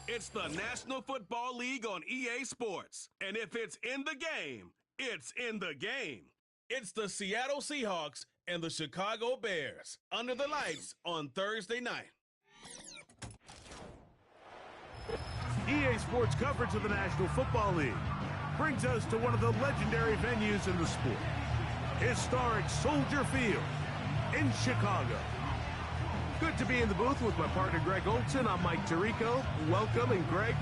It's the National Football League on EA Sports. And if it's in the game, it's in the game. It's the Seattle Seahawks and the Chicago Bears under the lights on Thursday night. EA Sports coverage of the National Football League brings us to one of the legendary venues in the sport. Historic Soldier Field in Chicago. Good to be in the booth with my partner Greg Olson. I'm Mike Tirico. Welcome, and Greg,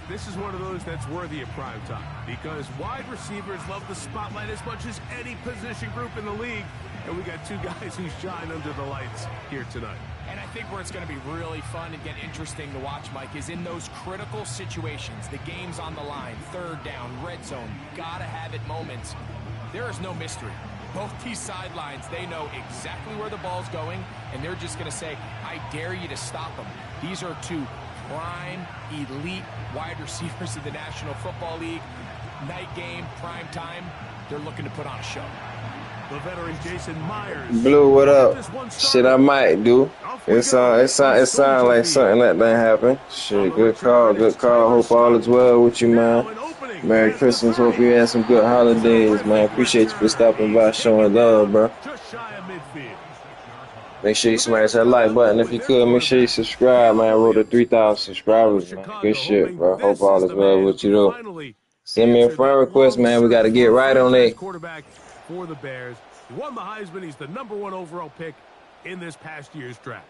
this is one of those that's worthy of prime time because wide receivers love the spotlight as much as any position group in the league, and we got two guys who shine under the lights here tonight. And I think where it's going to be really fun and get interesting to watch, Mike, is in those critical situations. The game's on the line, third down, red zone, gotta have it moments. There is no mystery. Both these sidelines, they know exactly where the ball's going, and they're just going to say, I dare you to stop them. These are two prime, elite wide receivers of the National Football League. Night game, prime time, they're looking to put on a show. The veteran Jason Myers. Blue, what up? Shit, I might do. It sound like something like that happened. Shit, good call, good call. Hope all is well with you, man. Merry Christmas. Hope you had some good holidays, man. Appreciate you for stopping by, showing love, bro. Make sure you smash that like button if you could. Make sure you subscribe, man. I wrote to 3,000 subscribers, man. Good shit, bro. Hope all is well with you, though. Send me a friend request, man. We got to get right on it. For the Bears. He won the Heisman. He's the #1 overall pick in this past year's draft.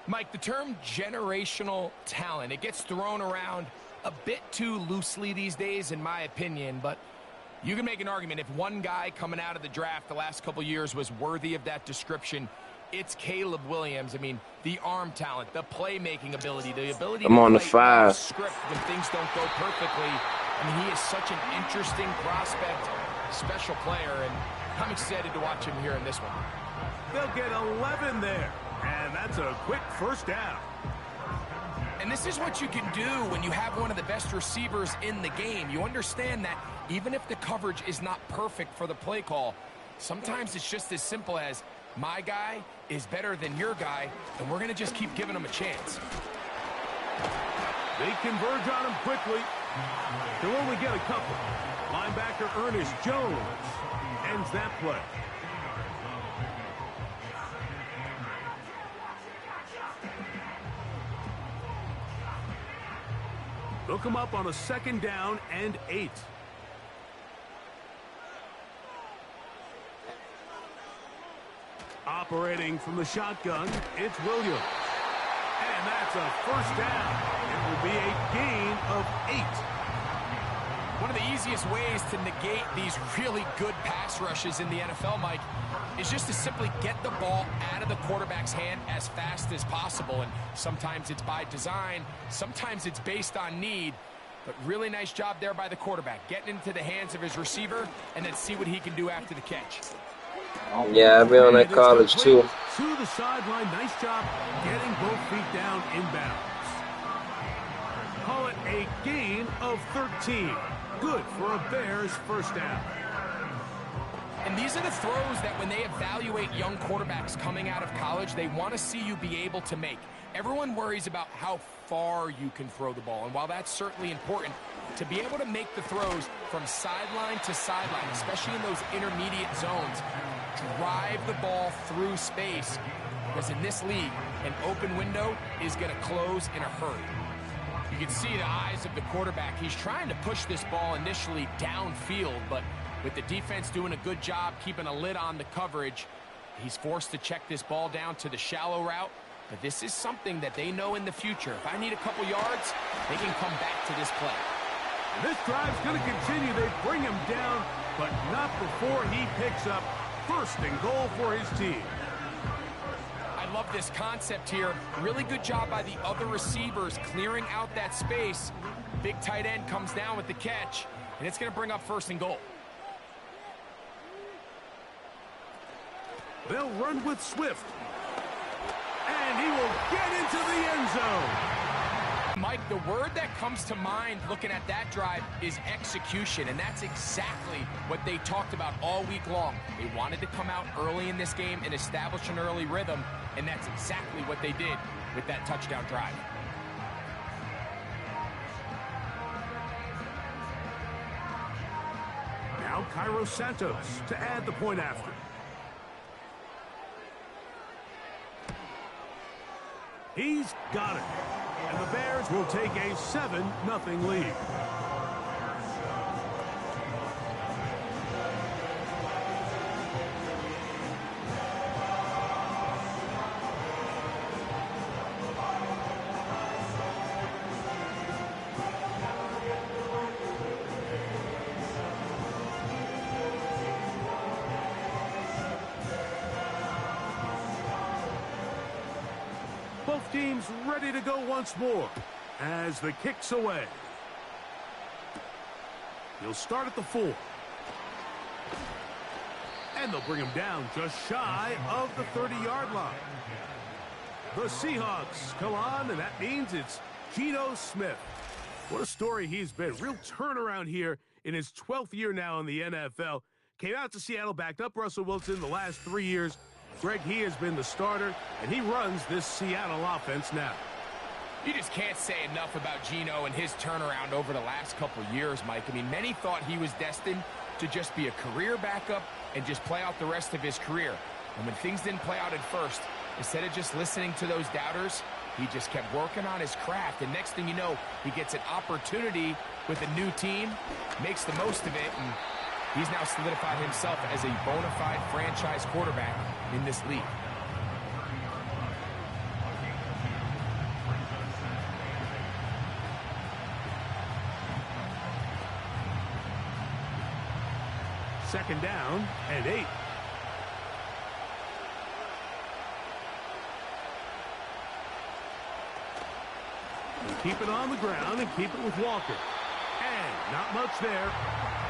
Mike, the term generational talent, it gets thrown around a bit too loosely these days, in my opinion, but you can make an argument if one guy coming out of the draft the last couple years was worthy of that description, it's Caleb Williams. I mean, the arm talent, the playmaking ability, the ability I'm to on the play 5 script when things don't go perfectly. I mean, he is such an interesting prospect, special player, and I'm excited to watch him here in this one. They'll get 11 there, and that's a quick first down. And this is what you can do when you have one of the best receivers in the game. You understand that even if the coverage is not perfect for the play call, sometimes it's just as simple as my guy is better than your guy, and we're going to just keep giving him a chance. They converge on him quickly. They'll only get a couple. Linebacker Ernest Jones ends that play. They'll come up on a 2nd down and 8. Operating from the shotgun, it's Williams. And that's a first down. It will be a gain of 8. One of the easiest ways to negate these really good pass rushes in the NFL, Mike, is just to simply get the ball out of the quarterback's hand as fast as possible. And sometimes it's by design, sometimes it's based on need. But really nice job there by the quarterback, getting into the hands of his receiver and then see what he can do after the catch. Yeah, I've been on that college too. To the sideline, nice job getting both feet down inbounds. Call it a gain of 13. Good for a Bears first down. And these are the throws that when they evaluate young quarterbacks coming out of college, they want to see you be able to make. Everyone worries about how far you can throw the ball. And while that's certainly important, to be able to make the throws from sideline to sideline, especially in those intermediate zones, drive the ball through space. Because in this league, an open window is going to close in a hurry. You can see the eyes of the quarterback. He's trying to push this ball initially downfield, but with the defense doing a good job keeping a lid on the coverage, he's forced to check this ball down to the shallow route. But this is something that they know in the future. If I need a couple yards, they can come back to this play. This drive's going to continue. They bring him down, but not before he picks up 1st and goal for his team. I love this concept here. Really good job by the other receivers clearing out that space. Big tight end comes down with the catch, and it's going to bring up 1st and goal. They'll run with Swift. And he will get into the end zone. Mike, the word that comes to mind looking at that drive is execution, and that's exactly what they talked about all week long. They wanted to come out early in this game and establish an early rhythm, and that's exactly what they did with that touchdown drive. Cairo Santos to add the point after. He's got it. And the Bears will take a 7-0 lead. Both teams ready to go once more as the kick's away. He'll start at the 4. And they'll bring him down just shy of the 30-yard line. The Seahawks come on, and that means it's Geno Smith. What a story he's been. Real turnaround here in his 12th year now in the NFL. Came out to Seattle, backed up Russell Wilson the last 3 years. Greg, he has been the starter, and he runs this Seattle offense now. You just can't say enough about Geno and his turnaround over the last couple years, Mike. I mean, many thought he was destined to just be a career backup and just play out the rest of his career. And when things didn't play out at first, instead of just listening to those doubters, he just kept working on his craft. And next thing you know, he gets an opportunity with a new team, makes the most of it, and he's now solidified himself as a bona fide franchise quarterback in this league. Second down and 8. And keep it on the ground and keep it with Walker. And not much there.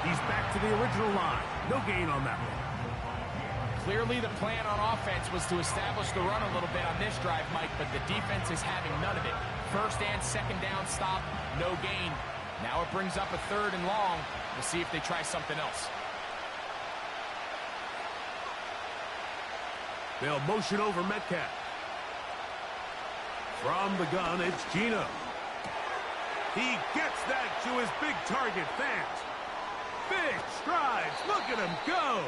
He's back to the original line. No gain on that one. Clearly the plan on offense was to establish the run a little bit on this drive, Mike, but the defense is having none of it. First and second down stop, no gain. Now it brings up a 3rd and long. We'll see if they try something else. They'll motion over Metcalf. From the gun, it's Geno. He gets that to his big target, fans. Big strides. Look at him go.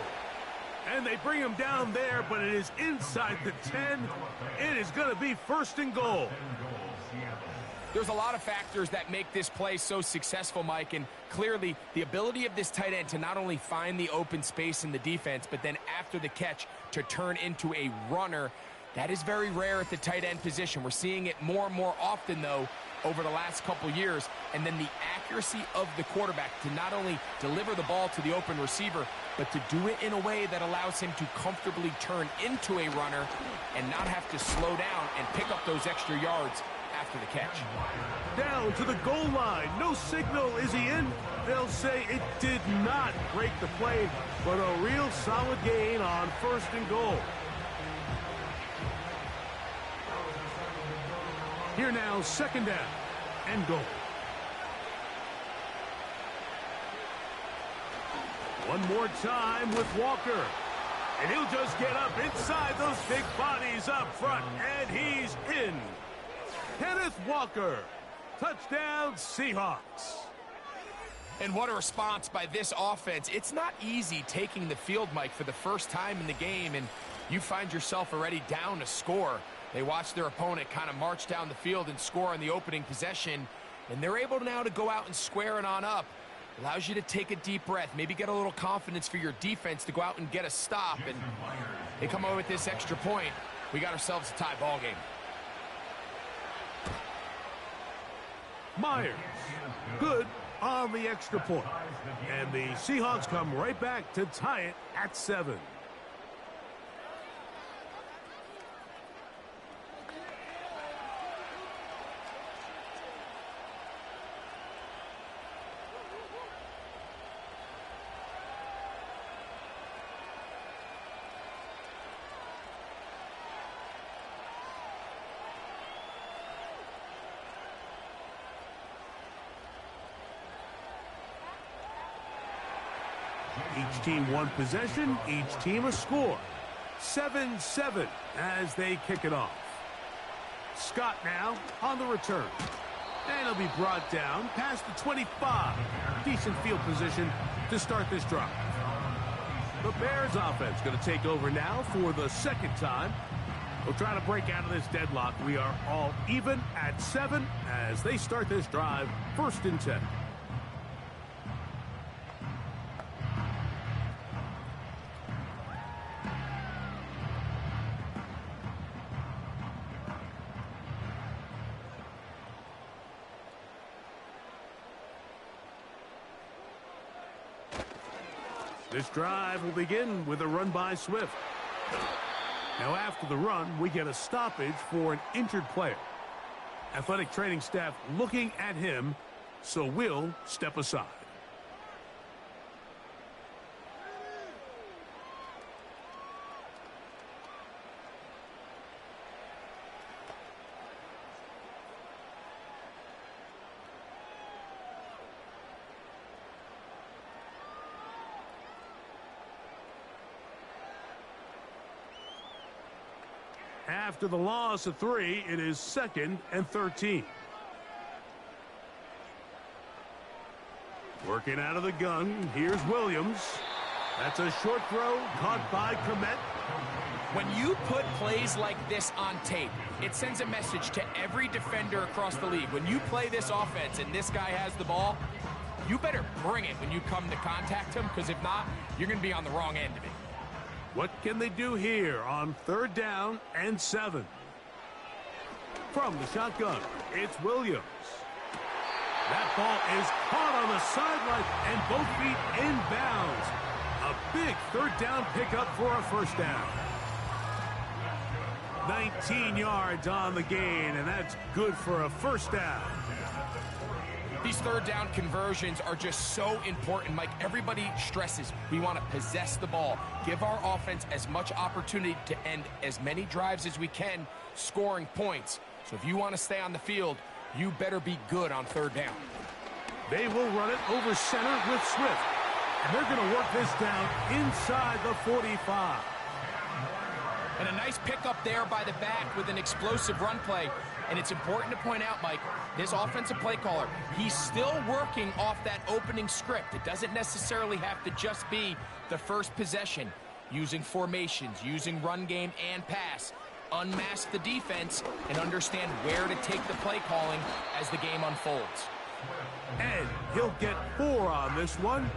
And they bring him down there, but it is inside the 10. It is going to be 1st and goal. There's a lot of factors that make this play so successful, Mike, and clearly the ability of this tight end to not only find the open space in the defense, but then after the catch to turn into a runner. That is very rare at the tight end position. We're seeing it more and more often, though, over the last couple years. And then the accuracy of the quarterback to not only deliver the ball to the open receiver, but to do it in a way that allows him to comfortably turn into a runner and not have to slow down and pick up those extra yards after the catch. Down to the goal line. No signal. Is he in? They'll say it did not break the play, but a real solid gain on 1st and goal. Here now, 2nd down and goal. One more time with Walker. And he'll just get up inside those big bodies up front. And he's in. Kenneth Walker. Touchdown, Seahawks. And what a response by this offense. It's not easy taking the field, Mike, for the first time in the game, and you find yourself already down to score. They watch their opponent kind of march down the field and score on the opening possession, and they're able now to go out and square it on up. Allows you to take a deep breath, maybe get a little confidence for your defense to go out and get a stop, and they come away with this extra point. We got ourselves a tie ball game. Myers, good on the extra point. And the Seahawks come right back to tie it at 7. Each team one possession, each team a score. 7-7 as they kick it off. Scott now on the return. And he'll be brought down past the 25. Decent field position to start this drive. The Bears offense going to take over now for the second time. We'll try to break out of this deadlock. We are all even at 7 as they start this drive, 1st and 10. This drive will begin with a run by Swift. Now after the run, we get a stoppage for an injured player. Athletic training staff looking at him, so we'll step aside. After the loss of 3, it is 2nd and 13. Working out of the gun, here's Williams. That's a short throw caught by Komet. When you put plays like this on tape, it sends a message to every defender across the league. When you play this offense and this guy has the ball, you better bring it when you come to contact him, because if not, you're going to be on the wrong end of it. What can they do here on 3rd down and 7? From the shotgun, it's Williams. That ball is caught on the sideline and both feet inbounds. A big 3rd down pickup for a 1st down. 19 yards on the gain, and that's good for a 1st down. These 3rd down conversions are just so important, Mike. Everybody stresses we want to possess the ball, give our offense as much opportunity to end as many drives as we can, scoring points. So if you want to stay on the field, you better be good on 3rd down. They will run it over center with Swift, and they're going to work this down inside the 45. And a nice pickup there by the back with an explosive run play. And it's important to point out, Mike, this offensive play caller, he's still working off that opening script. It doesn't necessarily have to just be the first possession. Using formations, using run game and pass. Unmask the defense and understand where to take the play calling as the game unfolds. And he'll get 4 on this one.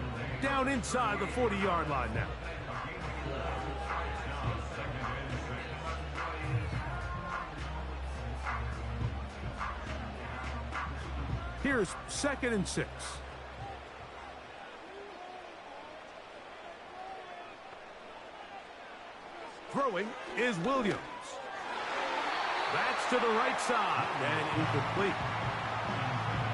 Down inside the 40-yard line now. Here's 2nd and 6. Throwing is Williams. That's to the right side and incomplete.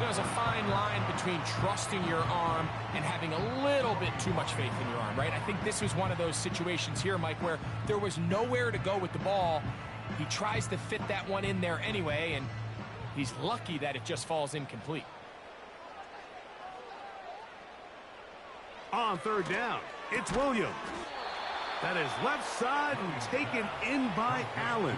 There's a fine line between trusting your arm and having a little bit too much faith in your arm, right? I think this was one of those situations here, Mike, where there was nowhere to go with the ball. He tries to fit that one in there anyway, and he's lucky that it just falls incomplete. On 3rd down, it's Williams. That is left side and taken in by Allen.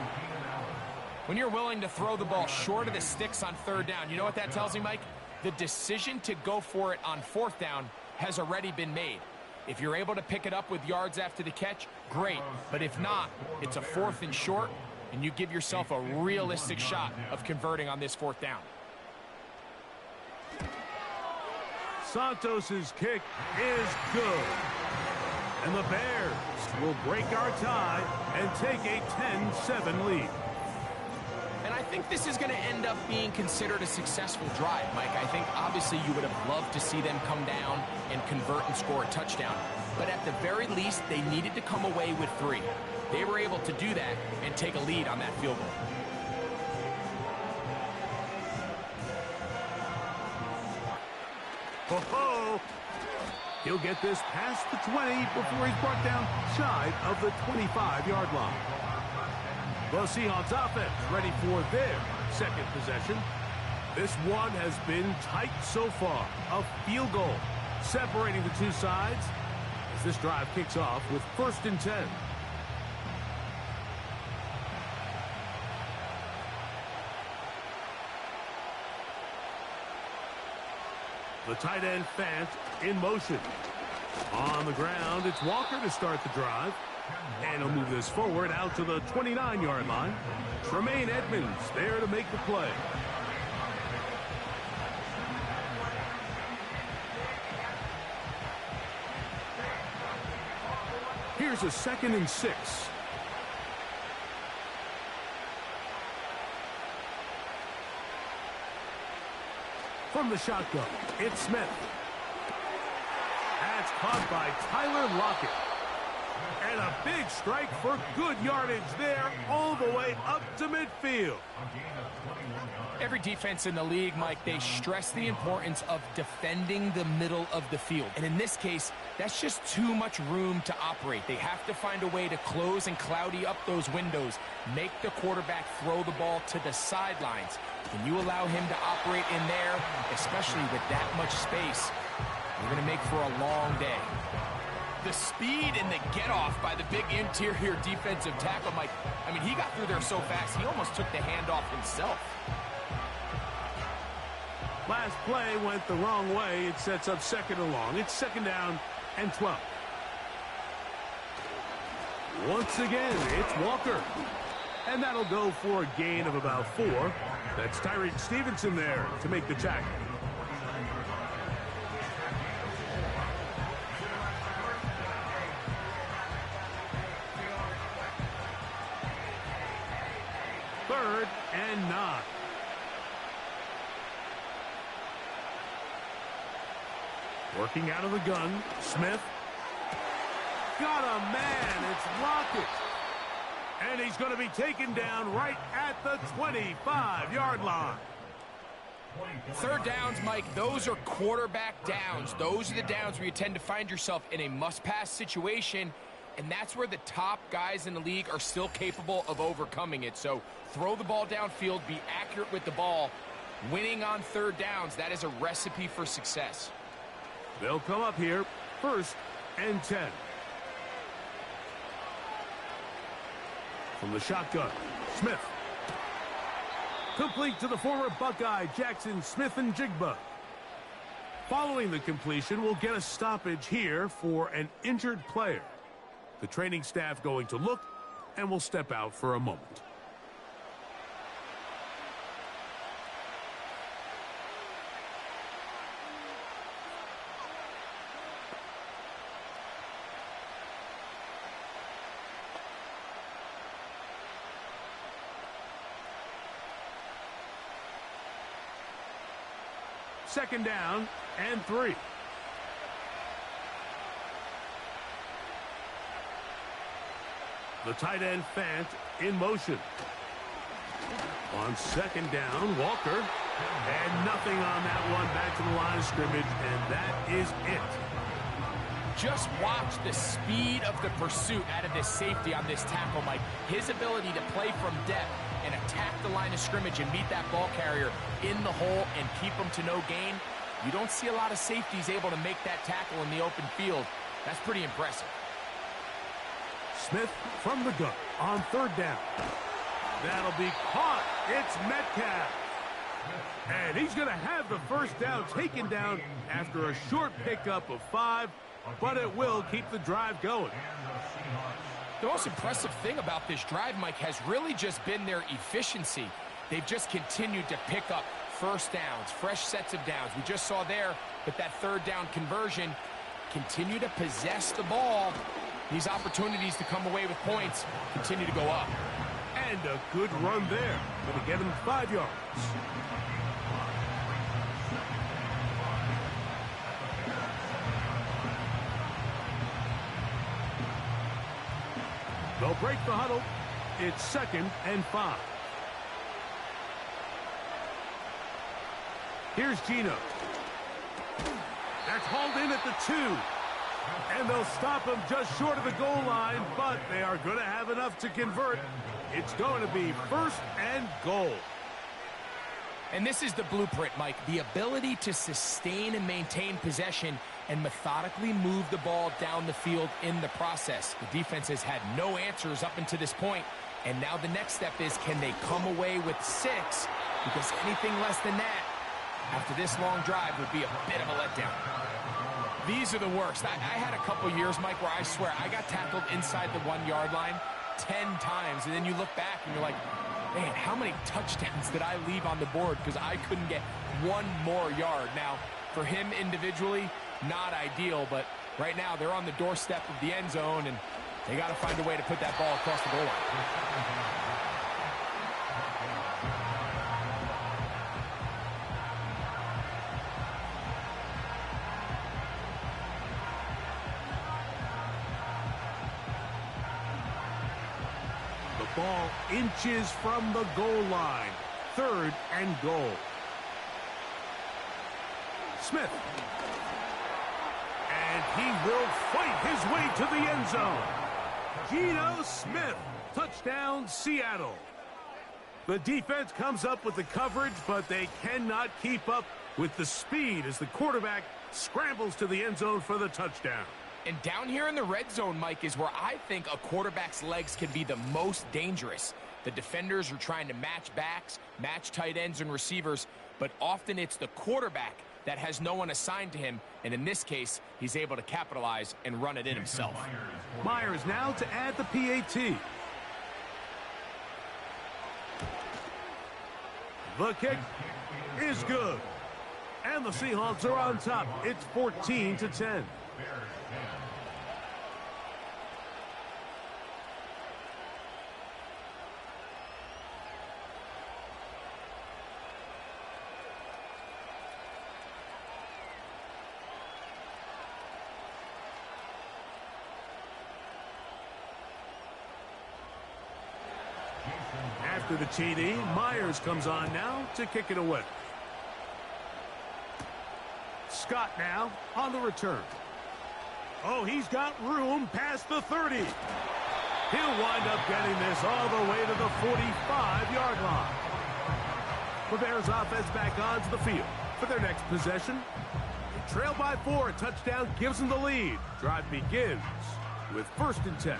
When you're willing to throw the ball short of the sticks on 3rd down, you know what that tells me, Mike? The decision to go for it on 4th down has already been made. If you're able to pick it up with yards after the catch, great. But if not, it's a 4th and short, and you give yourself a realistic shot of converting on this 4th down. Santos's kick is good. And the Bears will break our tie and take a 10-7 lead. And I think this is going to end up being considered a successful drive, Mike. I think obviously you would have loved to see them come down and convert and score a touchdown. But at the very least, they needed to come away with 3. They were able to do that and take a lead on that field goal. Ho-ho! He'll get this past the 20 before he's brought down shy of the 25-yard line. The Seahawks offense ready for their 2nd possession. This one has been tight so far. A field goal separating the two sides as this drive kicks off with 1st and 10. The tight end Fant in motion. On the ground, it's Walker to start the drive. And he'll move this forward out to the 29-yard line. Tremaine Edmonds there to make the play. Here's a 2nd and 6. From the shotgun, it's Smith. That's caught by Tyler Lockett. And a big strike for good yardage there all the way up to midfield. Every defense in the league, Mike, they stress the importance of defending the middle of the field. And in this case, that's just too much room to operate. They have to find a way to close and cloudy up those windows, make the quarterback throw the ball to the sidelines. When you allow him to operate in there, especially with that much space, you're going to make for a long day. The speed and the get-off by the big interior defensive tackle, Mike, I mean, he got through there so fast, he almost took the handoff himself. Last play went the wrong way. It sets up 2nd and long. It's 2nd down and 12. Once again, it's Walker. And that'll go for a gain of about 4. That's Tyreek Stevenson there to make the tackle. Third and 9. Working out of the gun, Smith. Got a man, it's Lockett. And he's going to be taken down right at the 25-yard line. 3rd downs, Mike, those are quarterback downs. Those are the downs where you tend to find yourself in a must-pass situation, and that's where the top guys in the league are still capable of overcoming it. So throw the ball downfield, be accurate with the ball. Winning on 3rd downs, that is a recipe for success. They'll come up here, 1st and 10. From the shotgun, Smith. Complete to the former Buckeye, Jackson Smith-Njigba. Following the completion, we'll get a stoppage here for an injured player. The training staff going to look, and we'll step out for a moment. Second down and 3. The tight end Fant in motion. On 2nd down, Walker. And nothing on that one. Back to the line of scrimmage, and that is it. Just watch the speed of the pursuit out of this safety on this tackle, Mike. His ability to play from depth and attack the line of scrimmage and meet that ball carrier in the hole and keep him to no gain. You don't see a lot of safeties able to make that tackle in the open field. That's pretty impressive. Smith from the gun on 3rd down. That'll be caught. It's Metcalf. And he's going to have the 1st down taken down after a short pickup of 5, but it will keep the drive going. The most impressive thing about this drive, Mike, has really just been their efficiency. They've just continued to pick up 1st downs, fresh sets of downs. We just saw there with that 3rd down conversion, continue to possess the ball. These opportunities to come away with points continue to go up. And a good run there. Going to get him 5 yards. They'll break the huddle. It's 2nd and 5. Here's Gino. That's hauled in at the 2. And they'll stop him just short of the goal line, but they are going to have enough to convert. It's going to be 1st and goal. And this is the blueprint, Mike. The ability to sustain and maintain possession and methodically move the ball down the field in the process. The defense has had no answers up until this point, and now the next step is, can they come away with 6? Because anything less than that after this long drive would be a bit of a letdown. These are the worst. I had a couple years, Mike, where I swear I got tackled inside the 1 yard line 10 times, and then you look back and you're like, man, how many touchdowns did I leave on the board because I couldn't get one more yard? Now, for him individually, not ideal, but right now they're on the doorstep of the end zone, and they got to find a way to put that ball across the goal line. Ball inches from the goal line. 3rd and goal. Smith. And he will fight his way to the end zone. Geno Smith. Touchdown, Seattle. The defense comes up with the coverage, but they cannot keep up with the speed as the quarterback scrambles to the end zone for the touchdown. And down here in the red zone, Mike, is where I think a quarterback's legs can be the most dangerous. The defenders are trying to match backs, match tight ends and receivers, but often it's the quarterback that has no one assigned to him, and in this case, he's able to capitalize and run it in himself. Myers now to add the PAT. The kick is good. And the Seahawks are on top. It's 14-10. After the TD, Myers comes on now to kick it away. Scott now on the return. Oh, he's got room past the 30. He'll wind up getting this all the way to the 45-yard line. The Bears offense back onto the field for their next possession. They trail by 4. A touchdown gives them the lead. Drive begins with 1st and 10.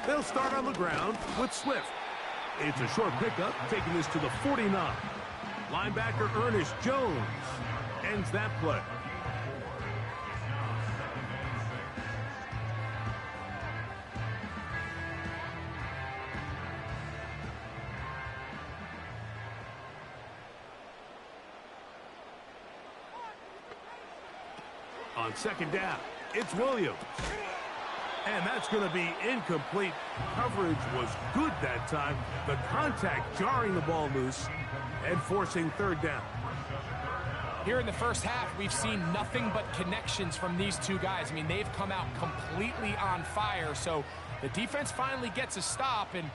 They'll start on the ground with Swift. It's a short pickup, taking this to the 49. Linebacker Ernest Jones ends that play. On 2nd down, it's Williams. And that's going to be incomplete. Coverage was good that time. The contact jarring the ball loose and forcing 3rd down. Here in the first half, we've seen nothing but connections from these two guys. I mean, they've come out completely on fire. So the defense finally gets a stop, and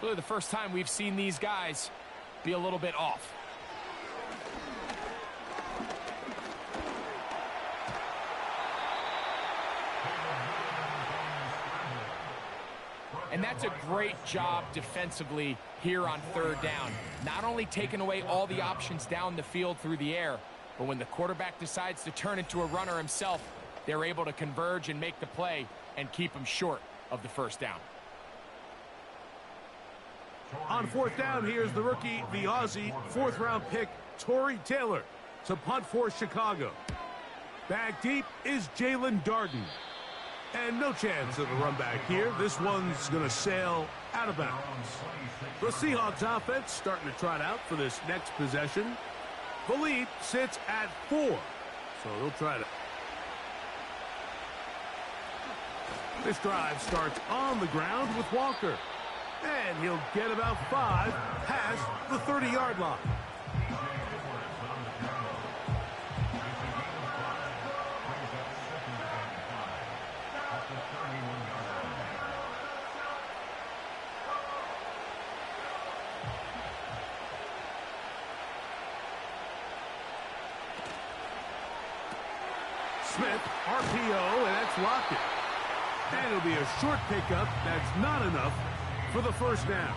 really the first time we've seen these guys be a little bit off. And that's a great job defensively here on 3rd down. Not only taking away all the options down the field through the air, but when the quarterback decides to turn into a runner himself, they're able to converge and make the play and keep him short of the 1st down. On 4th down, here's the rookie, the Aussie, 4th-round pick, Torrey Taylor, to punt for Chicago. Back deep is Jalen Darden. And no chance of a run back here. This one's going to sail out of bounds. The Seahawks offense starting to trot out for this next possession. The lead sits at 4. So they'll try to. This drive starts on the ground with Walker. And he'll get about 5 past the 30-yard line. Smith, RPO, and that's Lockett. And it'll be a short pickup. That's not enough for the 1st down.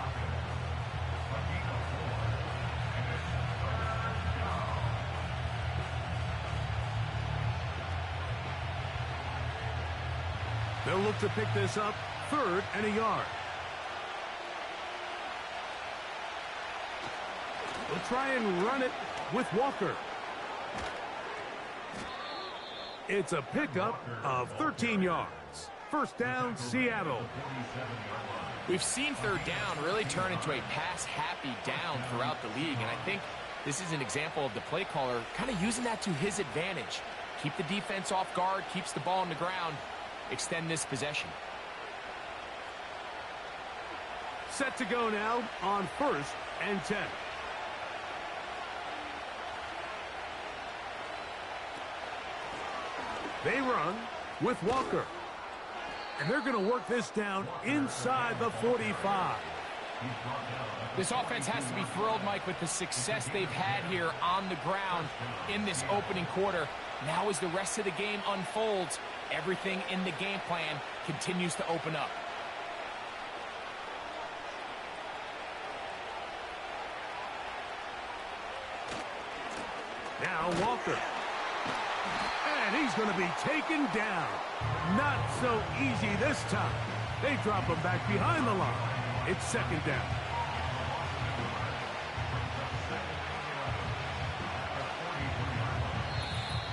They'll look to pick this up, 3rd and a yard. They'll try and run it with Walker. It's a pickup of 13 yards. 1st down, Seattle. We've seen 3rd down really turn into a pass-happy down throughout the league, and I think this is an example of the play caller kind of using that to his advantage. Keep the defense off guard, keeps the ball on the ground, extend this possession. Set to go now on 1st and 10. They run with Walker. And they're going to work this down inside the 45. This offense has to be thrilled, Mike, with the success they've had here on the ground in this opening quarter. Now as the rest of the game unfolds, everything in the game plan continues to open up. Now Walker. And he's going to be taken down. Not so easy this time. They drop him back behind the line. It's 2nd down.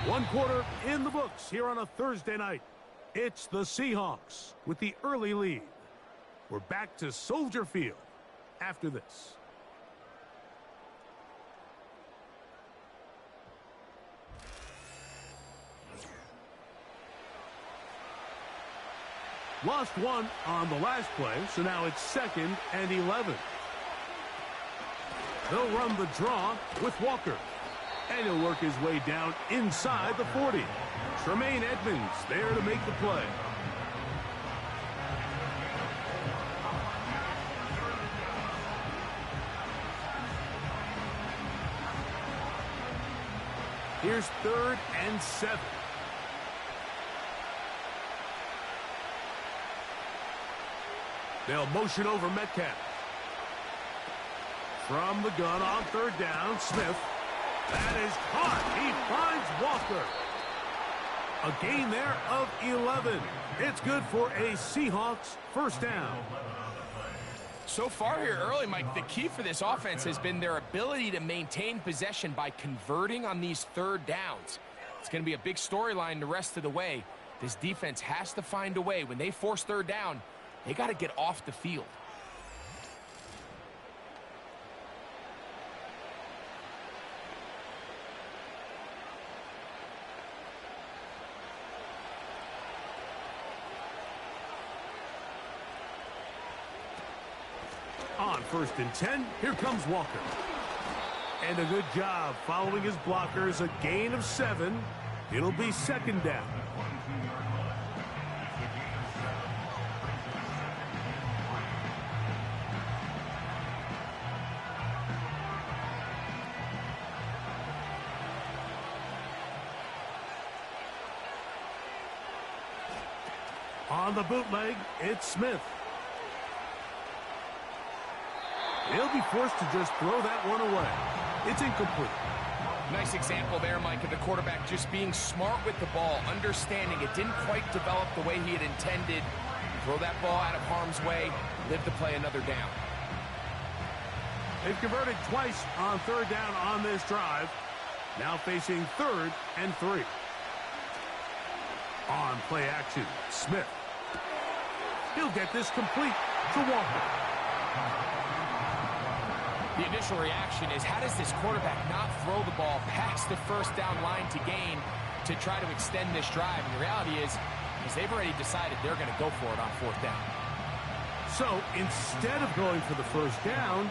One quarter in the books here on a Thursday night. It's the Seahawks with the early lead. We're back to Soldier Field after this. Lost one on the last play, so now it's 2nd and 11. They'll run the draw with Walker. And he'll work his way down inside the 40. Tremaine Edmonds there to make the play. Here's 3rd and 7. They'll motion over Metcalf. From the gun on 3rd down, Smith. That is caught. He finds Walker. A gain there of 11. It's good for a Seahawks 1st down. So far here early, Mike, the key for this offense has been their ability to maintain possession by converting on these 3rd downs. It's going to be a big storyline the rest of the way. This defense has to find a way. When they force 3rd down, they got to get off the field. On 1st and 10, here comes Walker. And a good job following his blockers, a gain of 7. It'll be 2nd down. On the bootleg, it's Smith. He'll be forced to just throw that one away. It's incomplete. Nice example there, Mike, of the quarterback just being smart with the ball, understanding it didn't quite develop the way he had intended. Throw that ball out of harm's way, live to play another down. They've converted twice on 3rd down on this drive. Now facing 3rd and 3. On play action, Smith. He'll get this complete to Walker. The initial reaction is, how does this quarterback not throw the ball past the 1st down line to gain to try to extend this drive? And the reality is they've already decided they're going to go for it on 4th down. So instead of going for the 1st down,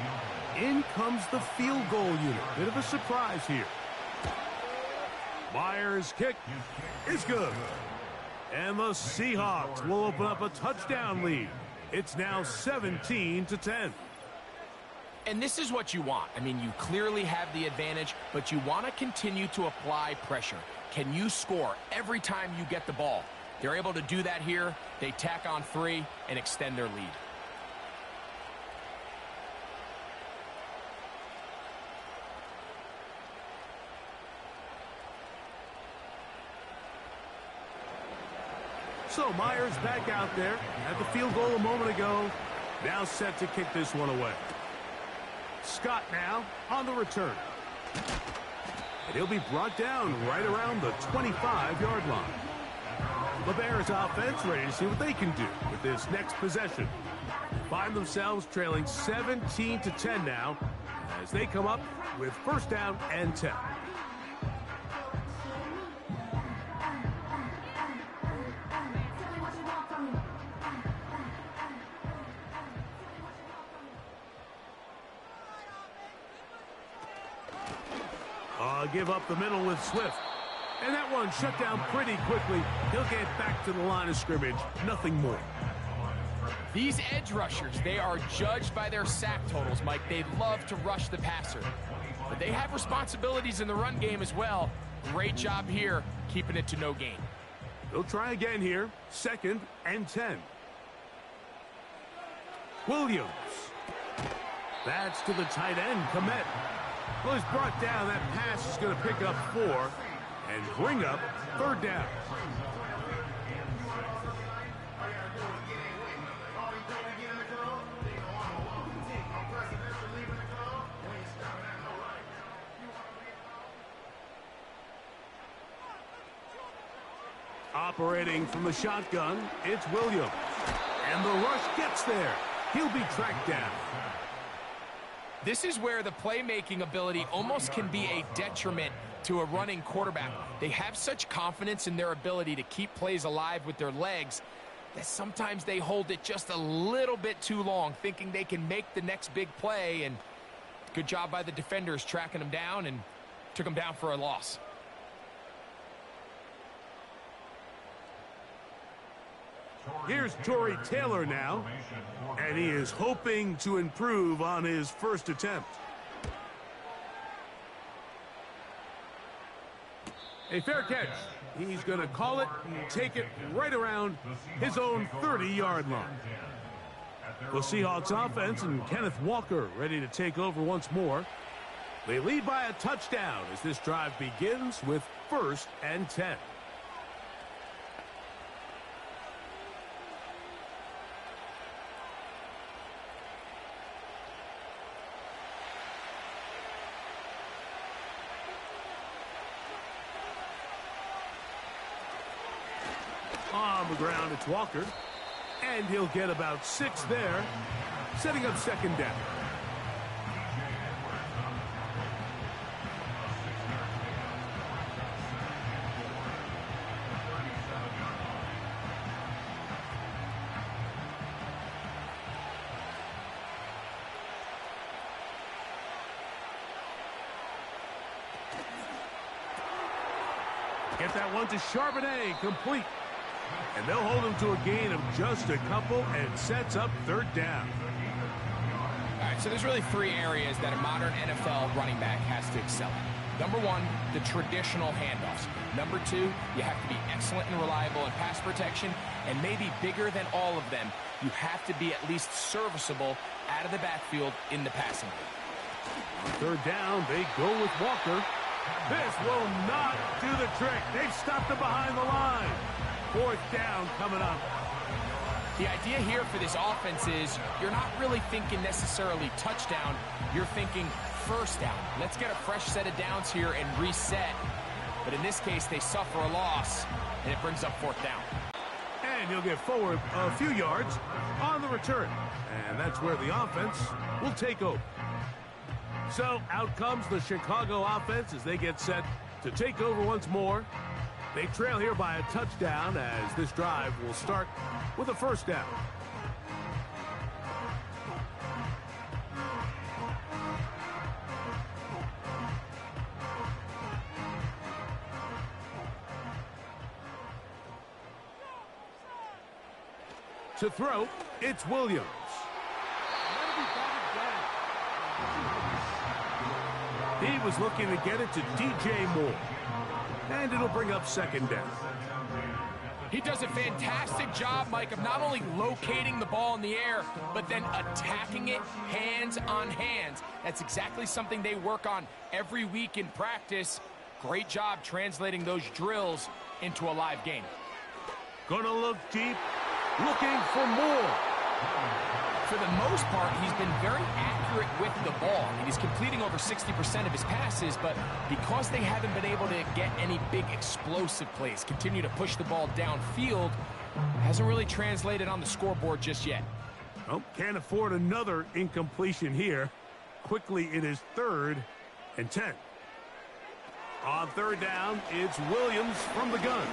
in comes the field goal unit. Bit of a surprise here. Myers' kick is good. And the Seahawks will open up a touchdown lead. It's now 17-10. And this is what you want. I mean, you clearly have the advantage, but you want to continue to apply pressure. Can you score every time you get the ball? They're able to do that here. They tack on 3 and extend their lead. So Myers back out there at the field goal a moment ago. Now set to kick this one away. Scott now on the return. And he'll be brought down right around the 25-yard line. The Bears offense ready to see what they can do with this next possession. Find themselves trailing 17-10 now as they come up with first down and 10. Give up the middle with Swift. And that one shut down pretty quickly. He'll get back to the line of scrimmage. Nothing more. These edge rushers, they are judged by their sack totals, Mike. They love to rush the passer. But they have responsibilities in the run game as well. Great job here, keeping it to no gain. They'll try again here. 2nd and 10. Williams. That's to the tight end, Komet. Well, he's brought down. That pass is going to pick up 4 and bring up 3rd down. Operating from the shotgun, it's Williams. And the rush gets there. He'll be tracked down. This is where the playmaking ability almost can be a detriment to a running quarterback. They have such confidence in their ability to keep plays alive with their legs that sometimes they hold it just a little bit too long, thinking they can make the next big play. And good job by the defenders tracking them down and took them down for a loss. Here's Torrey Taylor now, and he is hoping to improve on his first attempt. A fair catch. He's going to call it and take it right around his own 30-yard line. The Seahawks offense and Kenneth Walker ready to take over once more. They lead by a touchdown as this drive begins with 1st and 10. On the ground, it's Walker. And he'll get about 6 there, setting up 2nd down. Get that one to Charbonnet, complete. And they'll hold him to a gain of just a couple and sets up 3rd down. All right, so there's really 3 areas that a modern NFL running back has to excel in. Number 1, the traditional handoffs. Number 2, you have to be excellent and reliable in pass protection. And maybe bigger than all of them, you have to be at least serviceable out of the backfield in the passing game. On 3rd down, they go with Walker. This will not do the trick. They've stopped him behind the line. 4th down coming up. The idea here for this offense is you're not really thinking necessarily touchdown. You're thinking first down. Let's get a fresh set of downs here and reset. But in this case, they suffer a loss, and it brings up 4th down. And he'll get forward a few yards on the return. And that's where the offense will take over. So out comes the Chicago offense as they get set to take over once more. They trail here by a touchdown as this drive will start with a 1st down. To throw, it's Williams. He was looking to get it to DJ Moore. And it'll bring up 2nd down. He does a fantastic job, Mike, of not only locating the ball in the air, but then attacking it hands on hands. That's exactly something they work on every week in practice. Great job translating those drills into a live game. Gonna look deep, looking for more. For the most part, he's been very accurate with the ball. I mean, he's completing over 60% of his passes, but because they haven't been able to get any big explosive plays, continue to push the ball downfield, hasn't really translated on the scoreboard just yet. Oh, can't afford another incompletion here. Quickly, it is 3rd and 10. On 3rd down, it's Williams from the gun.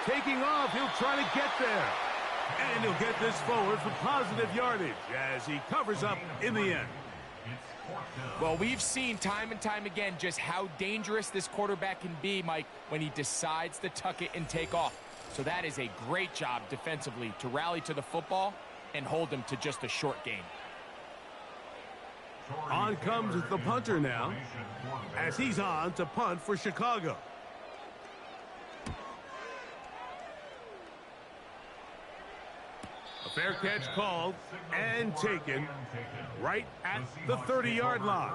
Taking off, he'll try to get there. And he'll get this forward for positive yardage as he covers up in the end. Well, we've seen time and time again just how dangerous this quarterback can be, Mike, when he decides to tuck it and take off. So that is a great job defensively to rally to the football and hold him to just a short gain. On comes the punter now as he's on to punt for Chicago. A fair catch called and taken right at the 30-yard line.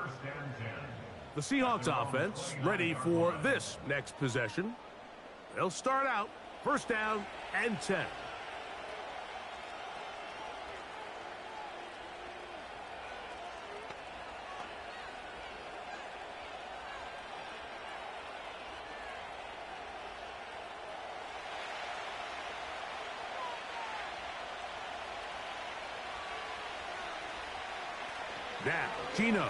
The Seahawks offense ready for this next possession. They'll start out 1st down and 10. Now, Gino.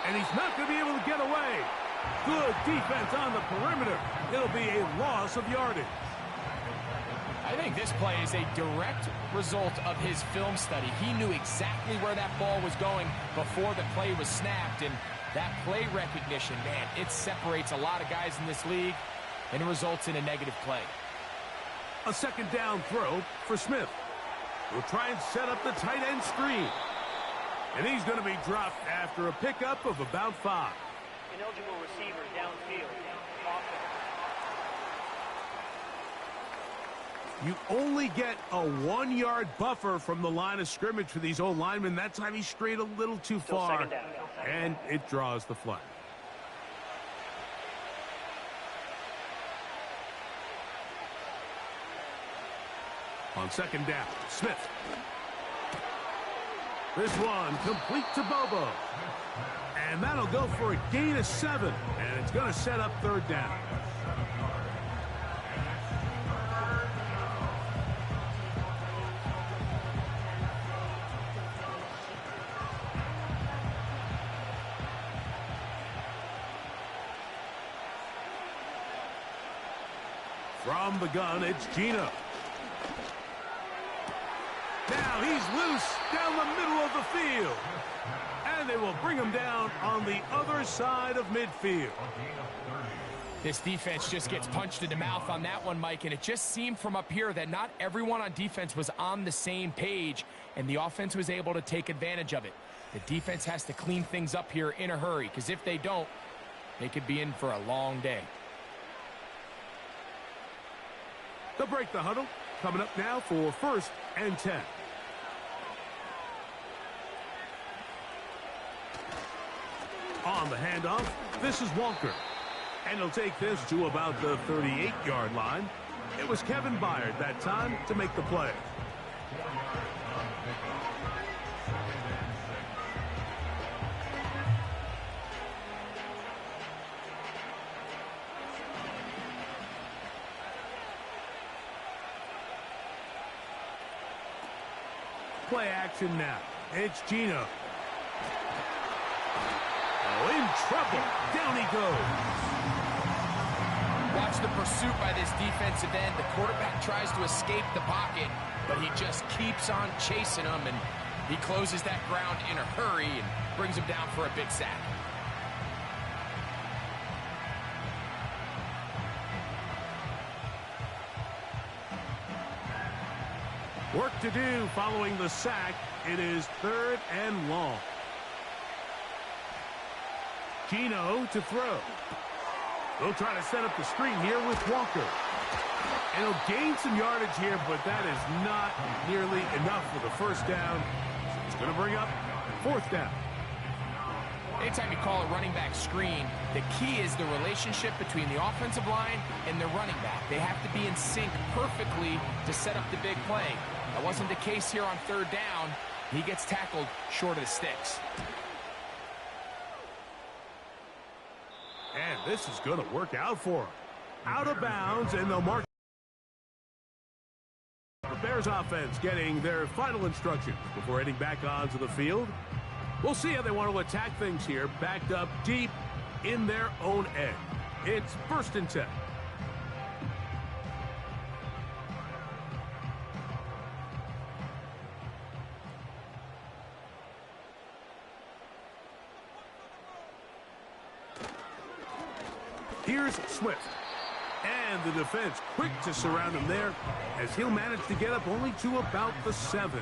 And he's not going to be able to get away. Good defense on the perimeter. It'll be a loss of yardage. I think this play is a direct result of his film study. He knew exactly where that ball was going before the play was snapped, and that play recognition, man, it separates a lot of guys in this league, and it results in a negative play. A 2nd down throw for Smith. We'll try and set up the tight end screen. And he's going to be dropped after a pickup of about 5. Ineligible receiver downfield. You only get a 1-yard buffer from the line of scrimmage for these old linemen. That time he strayed a little too far, and it draws the flag. On 2nd down, Smith. This one complete to Bobo. And that'll go for a gain of 7. And it's going to set up 3rd down. From the gun, it's Gino. Now he's loose down the middle of the field. And they will bring him down on the other side of midfield. This defense just gets punched in the mouth on that one, Mike, and it just seemed from up here that not everyone on defense was on the same page, and the offense was able to take advantage of it. The defense has to clean things up here in a hurry, because if they don't, they could be in for a long day. They'll break the huddle. Coming up now for 1st and 10. On the handoff, this is Walker. And he'll take this to about the 38-yard line. It was Kevin Byard that time to make the play. Play action now. It's Gino. Oh, in trouble. Down he goes. Watch the pursuit by this defensive end. The quarterback tries to escape the pocket, but he just keeps on chasing him, and he closes that ground in a hurry and brings him down for a big sack. Work to do following the sack. It is 3rd and long. Gino to throw. They'll try to set up the screen here with Walker. And he'll gain some yardage here, but that is not nearly enough for the 1st down. So it's going to bring up 4th down. Anytime you call a running back screen, the key is the relationship between the offensive line and the running back. They have to be in sync perfectly to set up the big play. That wasn't the case here on third down. He gets tackled short of the sticks. And this is going to work out for him. Out of bounds, and they'll mark. The Bears offense getting their final instructions before heading back onto the field. We'll see how they want to attack things here, backed up deep in their own end. It's 1st and 10. Here's Swift. And the defense quick to surround him there as he'll manage to get up only to about the 7.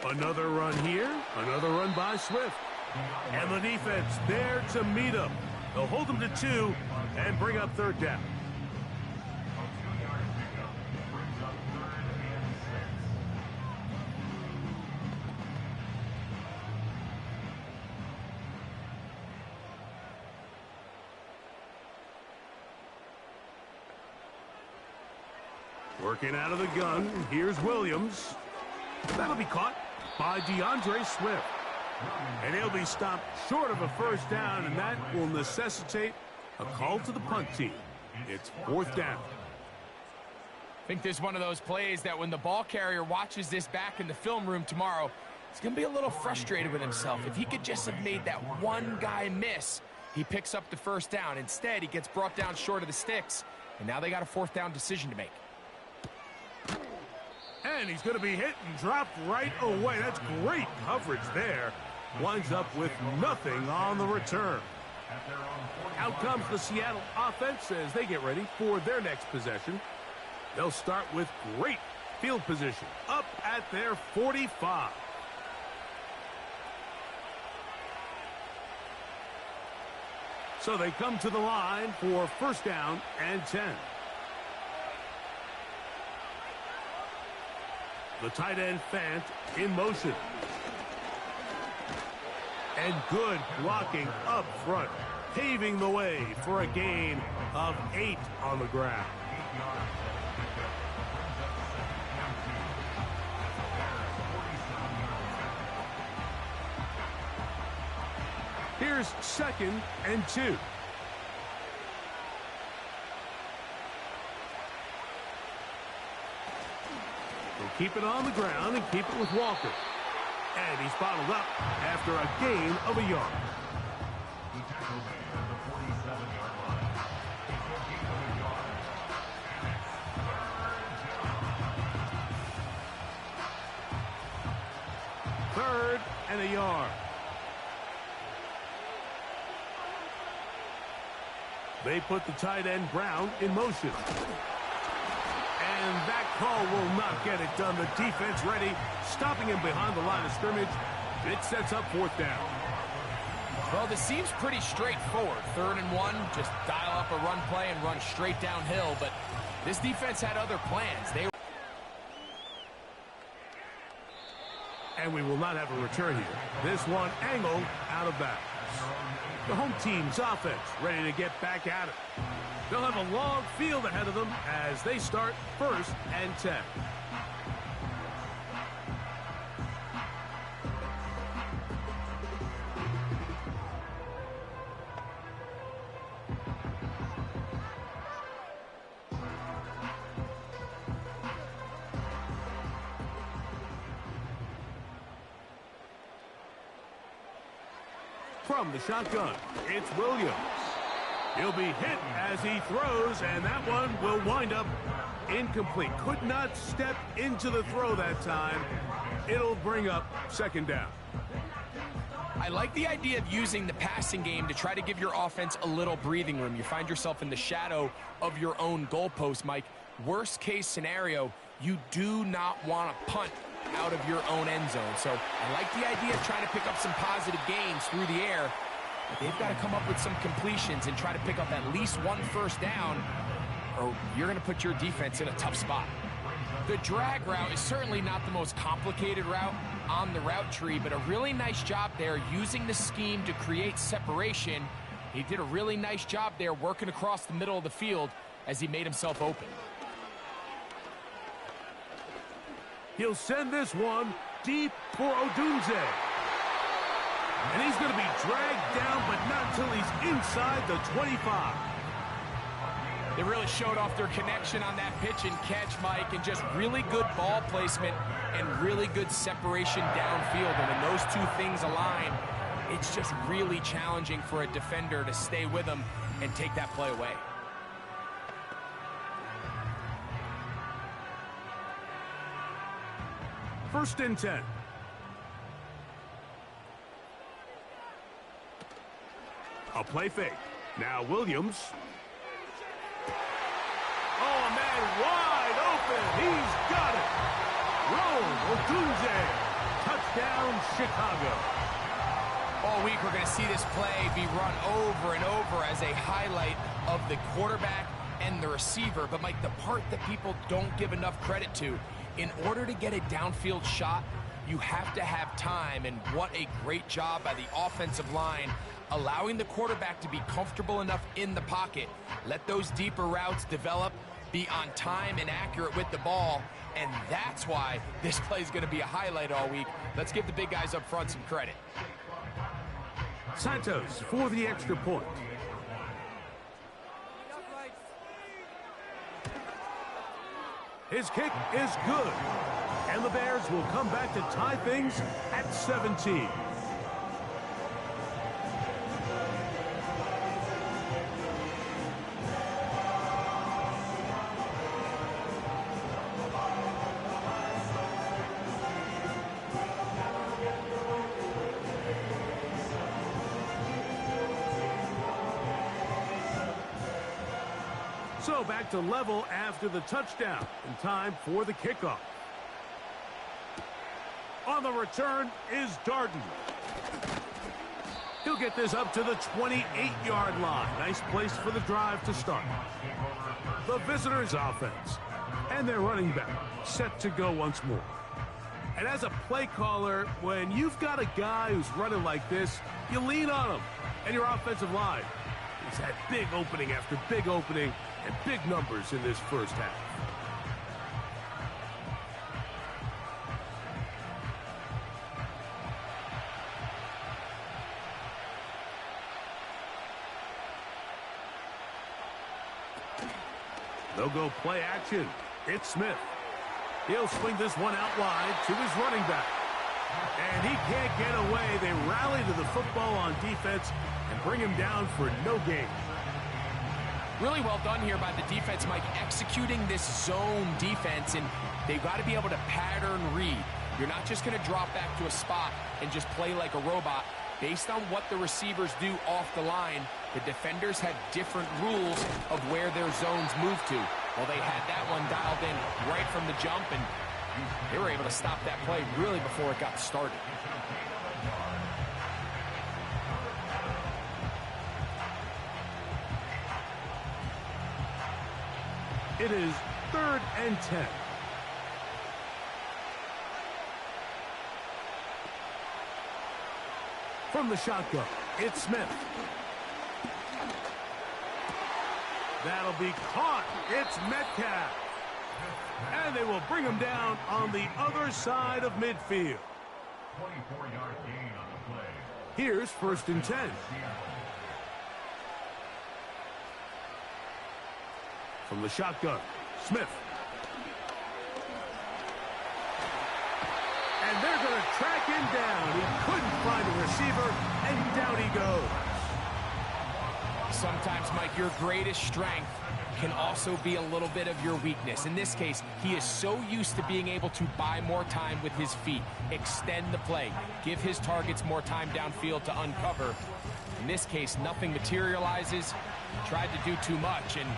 Another run here, another run by Swift. And the defense there to meet him. They'll hold him to 2 and bring up 3rd down. Working out of the gun, here's Williams. That'll be caught by DeAndre Swift. And he'll be stopped short of a 1st down, and that will necessitate a call to the punt team. It's 4th down. I think this is one of those plays that when the ball carrier watches this back in the film room tomorrow, he's going to be a little frustrated with himself. If he could just have made that one guy miss, he picks up the 1st down. Instead, he gets brought down short of the sticks, and now they got a 4th down decision to make. And he's going to be hit and dropped right away. That's great coverage there. Winds up with nothing on the return. Out comes the Seattle offense as they get ready for their next possession. They'll start with great field position up at their 45. So they come to the line for 1st down and 10. The tight end Fant in motion. And good blocking up front, paving the way for a gain of 8 on the ground. Here's 2nd and 2. They'll keep it on the ground and keep it with Walker. And he's bottled up after a gain of a yard. Third and a yard. They put the tight end Brown in motion. And that call will not get it done. The defense ready, stopping him behind the line of scrimmage. It sets up 4th down. Well, this seems pretty straightforward. 3rd and 1, just dial up a run play and run straight downhill. But this defense had other plans. And we will not have a return here. This one angled out of bounds. The home team's offense ready to get back at it. They'll have a long field ahead of them as they start 1st and 10. From the shotgun, it's Williams. He'll be hit as he throws, and that one will wind up incomplete. Could not step into the throw that time. It'll bring up 2nd down. I like the idea of using the passing game to try to give your offense a little breathing room. You find yourself in the shadow of your own goalpost, Mike. Worst case scenario, you do not want to punt out of your own end zone. So I like the idea of trying to pick up some positive gains through the air. But they've got to come up with some completions and try to pick up at least one first down, or you're going to put your defense in a tough spot. The drag route is certainly not the most complicated route on the route tree, but a really nice job there using the scheme to create separation. He did a really nice job there working across the middle of the field as he made himself open. He'll send this one deep for Odunze. And he's going to be dragged down, but not until he's inside the 25. They really showed off their connection on that pitch and catch, Mike, and just really good ball placement and really good separation downfield. And when those two things align, it's just really challenging for a defender to stay with them and take that play away. First and 10. A play fake. Now Williams. Oh, man, wide open. He's got it. Rome Odunze. Touchdown, Chicago. All week we're going to see this play be run over and over as a highlight of the quarterback and the receiver. But, Mike, the part that people don't give enough credit to, in order to get a downfield shot, you have to have time, and what a great job by the offensive line allowing the quarterback to be comfortable enough in the pocket, let those deeper routes develop, be on time and accurate with the ball, and that's why this play is going to be a highlight all week. Let's give the big guys up front some credit. Santos for the extra point. His kick is good, and the Bears will come back to tie things at 17. So back to level after the touchdown, and time for the kickoff. On the return is Darden. He'll get this up to the 28-yard line. Nice place for the drive to start. The visitors' offense and their running back set to go once more. And as a play caller, when you've got a guy who's running like this, you lean on him. And your offensive line has had big opening after big opening and big numbers in this first half. They'll go play action. It's Smith. He'll swing this one out wide to his running back. And he can't get away. They rally to the football on defense and bring him down for no gain. Really well done here by the defense, Mike, executing this zone defense, and they've got to be able to pattern read. You're not just going to drop back to a spot and just play like a robot. Based on what the receivers do off the line, the defenders have different rules of where their zones move to. Well, they had that one dialed in right from the jump, and they were able to stop that play really before it got started. It is 3rd and 10. From the shotgun, it's Smith. That'll be caught. It's Metcalf. And they will bring him down on the other side of midfield. 24-yard gain on the play. Here's 1st and 10. From the shotgun, Smith. And they're going to track him down. He couldn't find a receiver, and down he goes. Sometimes, Mike, your greatest strength can also be a little bit of your weakness. In this case, he is so used to being able to buy more time with his feet, extend the play, give his targets more time downfield to uncover. In this case, nothing materializes. He tried to do too much, and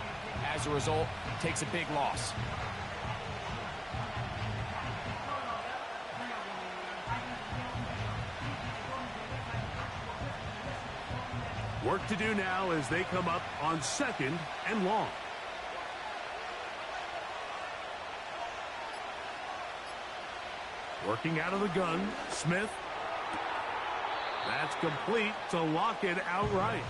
as a result, takes a big loss. Work to do now as they come up on 2nd and long. Working out of the gun, Smith. That's complete to lock it outright.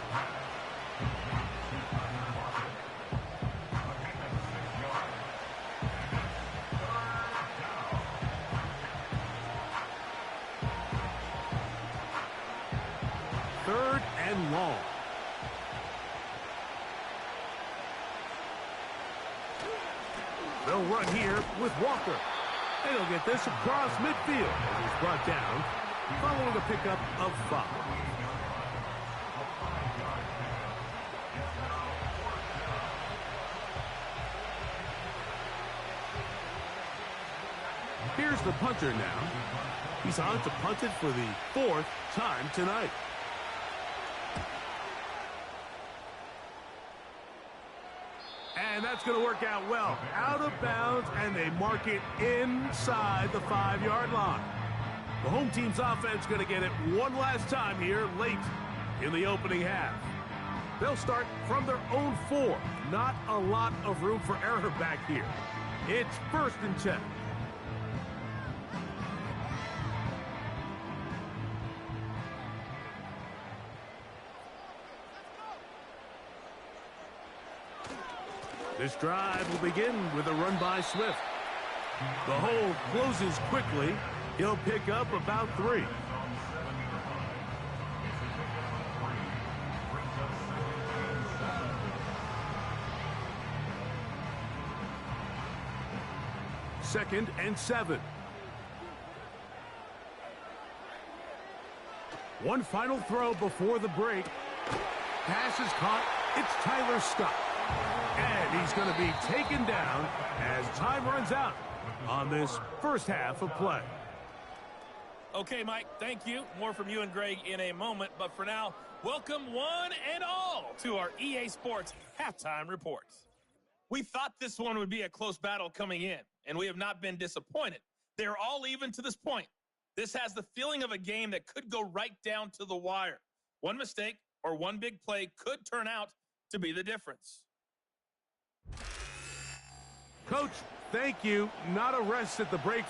Third and long. They'll run here with Walker. And he'll get this across midfield as he's brought down, following a pickup of 5. Here's the punter now. He's on to punt it for the 4th time tonight. And that's going to work out well. Out of bounds, and they mark it inside the 5-yard line. The home team's offense going to get it one last time here late in the opening half. They'll start from their own 4. Not a lot of room for error back here. It's 1st and 10. This drive will begin with a run by Swift. The hole closes quickly. He'll pick up about 3. Second and 7. One final throw before the break. Pass is caught. It's Tyler Scott. And he's going to be taken down as time runs out on this first half of play. Okay, Mike, thank you. More from you and Greg in a moment. But for now, welcome one and all to our EA Sports Halftime Reports. We thought this one would be a close battle coming in, and we have not been disappointed. They're all even to this point. This has the feeling of a game that could go right down to the wire. One mistake or one big play could turn out to be the difference. Coach, thank you. Not a rest at the break.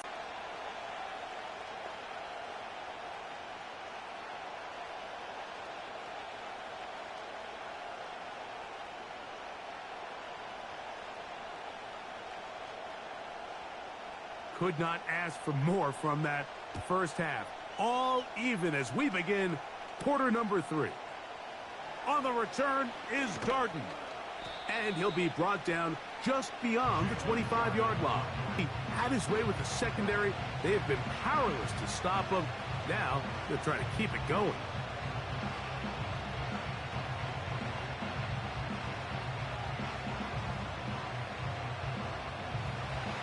Could not ask for more from that first half. All even as we begin quarter number 3. On the return is Garden. And he'll be brought down just beyond the 25-yard line. He had his way with the secondary. They have been powerless to stop him. Now they'll try to keep it going.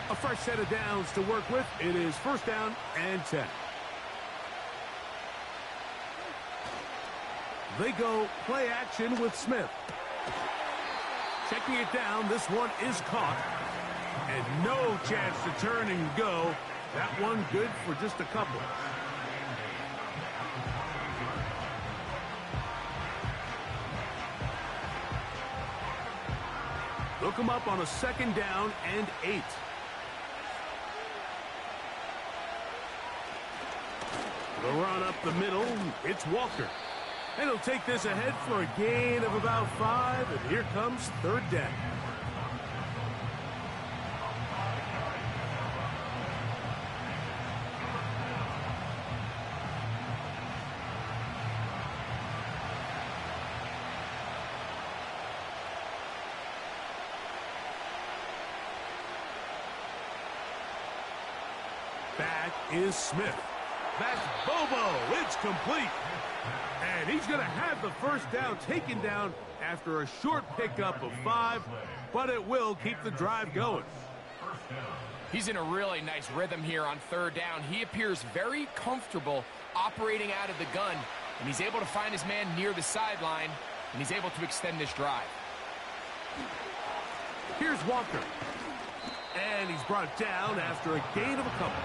A fresh set of downs to work with. It is 1st down and 10. They go play action with Smith. Checking it down, this one is caught. And no chance to turn and go. That one good for just a couple. Look him up on a 2nd down and 8. The run up the middle, it's Walker. And he'll take this ahead for a gain of about 5, and here comes 3rd down. Back is Smith. That's Bobo. It's complete. And he's going to have the 1st down taken down after a short pickup of 5, but it will keep the drive going. He's in a really nice rhythm here on 3rd down. He appears very comfortable operating out of the gun, and he's able to find his man near the sideline, and he's able to extend this drive. Here's Walker. And he's brought down after a gain of a couple.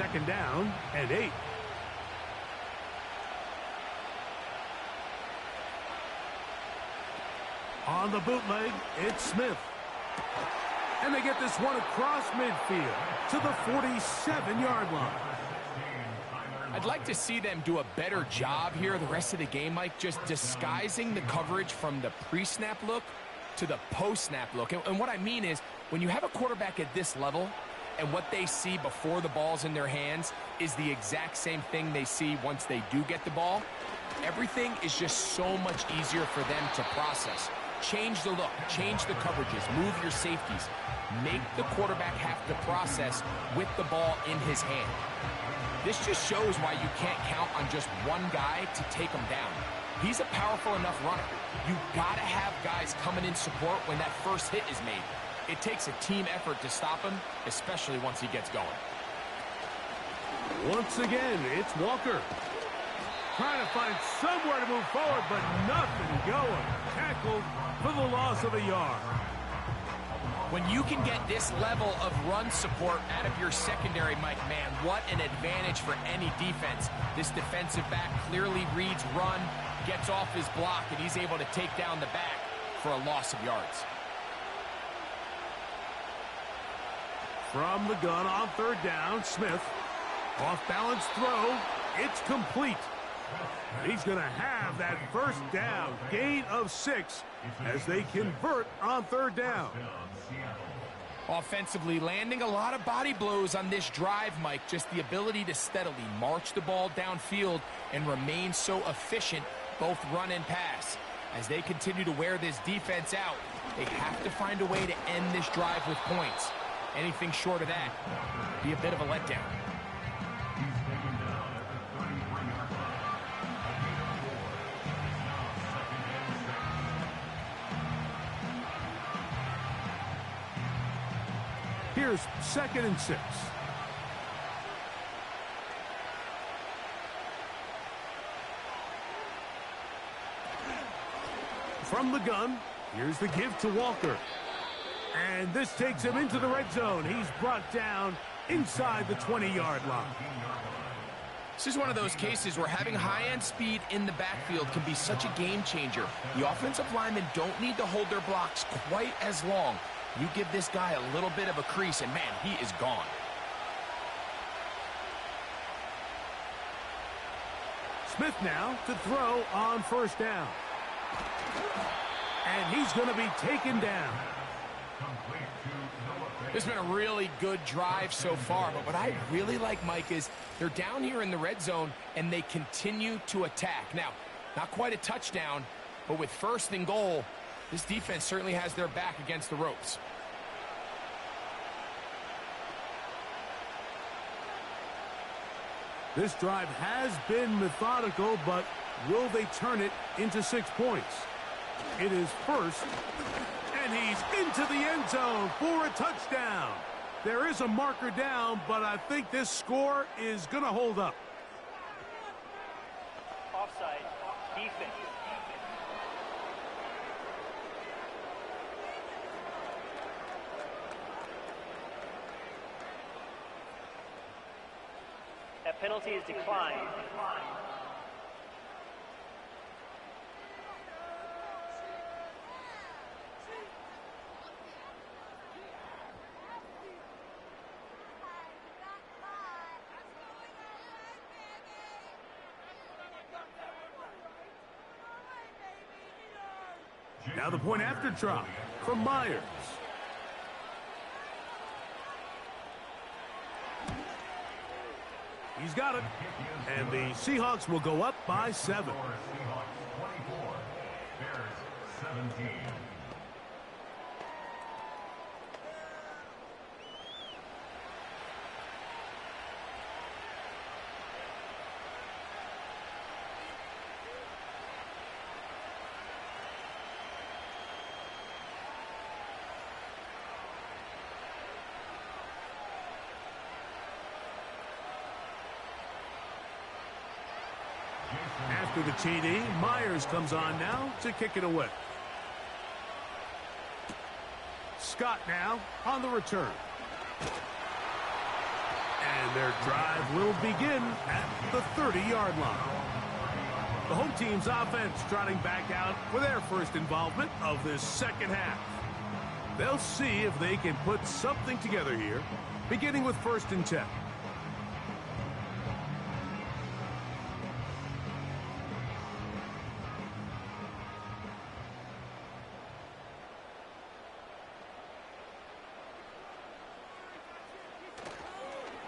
second down and 8. On the bootleg, it's Smith. And they get this one across midfield to the 47-yard line. I'd like to see them do a better job here the rest of the game, Mike, just disguising the coverage from the pre-snap look to the post-snap look. And what I mean is, when you have a quarterback at this level and what they see before the ball's in their hands is the exact same thing they see once they do get the ball, everything is just so much easier for them to process. Change the look, change the coverages, move your safeties. Make the quarterback have to process with the ball in his hand. This just shows why you can't count on just one guy to take him down. He's a powerful enough runner. You gotta have guys coming in support when that first hit is made. It takes a team effort to stop him, especially once he gets going. Once again, it's Walker. Trying to find somewhere to move forward, but nothing going. Tackled for the loss of a yard. When you can get this level of run support out of your secondary, Mike, man, what an advantage for any defense. This defensive back clearly reads run, gets off his block, and he's able to take down the back for a loss of yards. From the gun on third down, Smith. Off-balance throw. It's complete. He's going to have that first down, gain of 6, as they convert on third down. Offensively, landing a lot of body blows on this drive, Mike. Just the ability to steadily march the ball downfield and remain so efficient, both run and pass. As they continue to wear this defense out, they have to find a way to end this drive with points. Anything short of that would be a bit of a letdown. Here's 2nd and 6. From the gun, here's the give to Walker. And this takes him into the red zone. He's brought down inside the 20-yard line. This is one of those cases where having high-end speed in the backfield can be such a game changer. The offensive linemen don't need to hold their blocks quite as long. You give this guy a little bit of a crease, and man, he is gone. Smith now to throw on first down. And he's going to be taken down. This has been a really good drive so far, but what I really like, Mike, is they're down here in the red zone, and they continue to attack. Now, not quite a touchdown, but with 1st and goal, this defense certainly has their back against the ropes. This drive has been methodical, but will they turn it into 6 points? It is 1st, and he's into the end zone for a touchdown. There is a marker down, but I think this score is going to hold up. Offside. Defense. That penalty is declined. Now the point after drop from Myers. He's got it. And the Seahawks will go up by 7. 24, Bears 17. After the TD, Myers comes on now to kick it away. Scott now on the return. And their drive will begin at the 30-yard line. The home team's offense trotting back out for their first involvement of this second half. They'll see if they can put something together here, beginning with 1st and 10.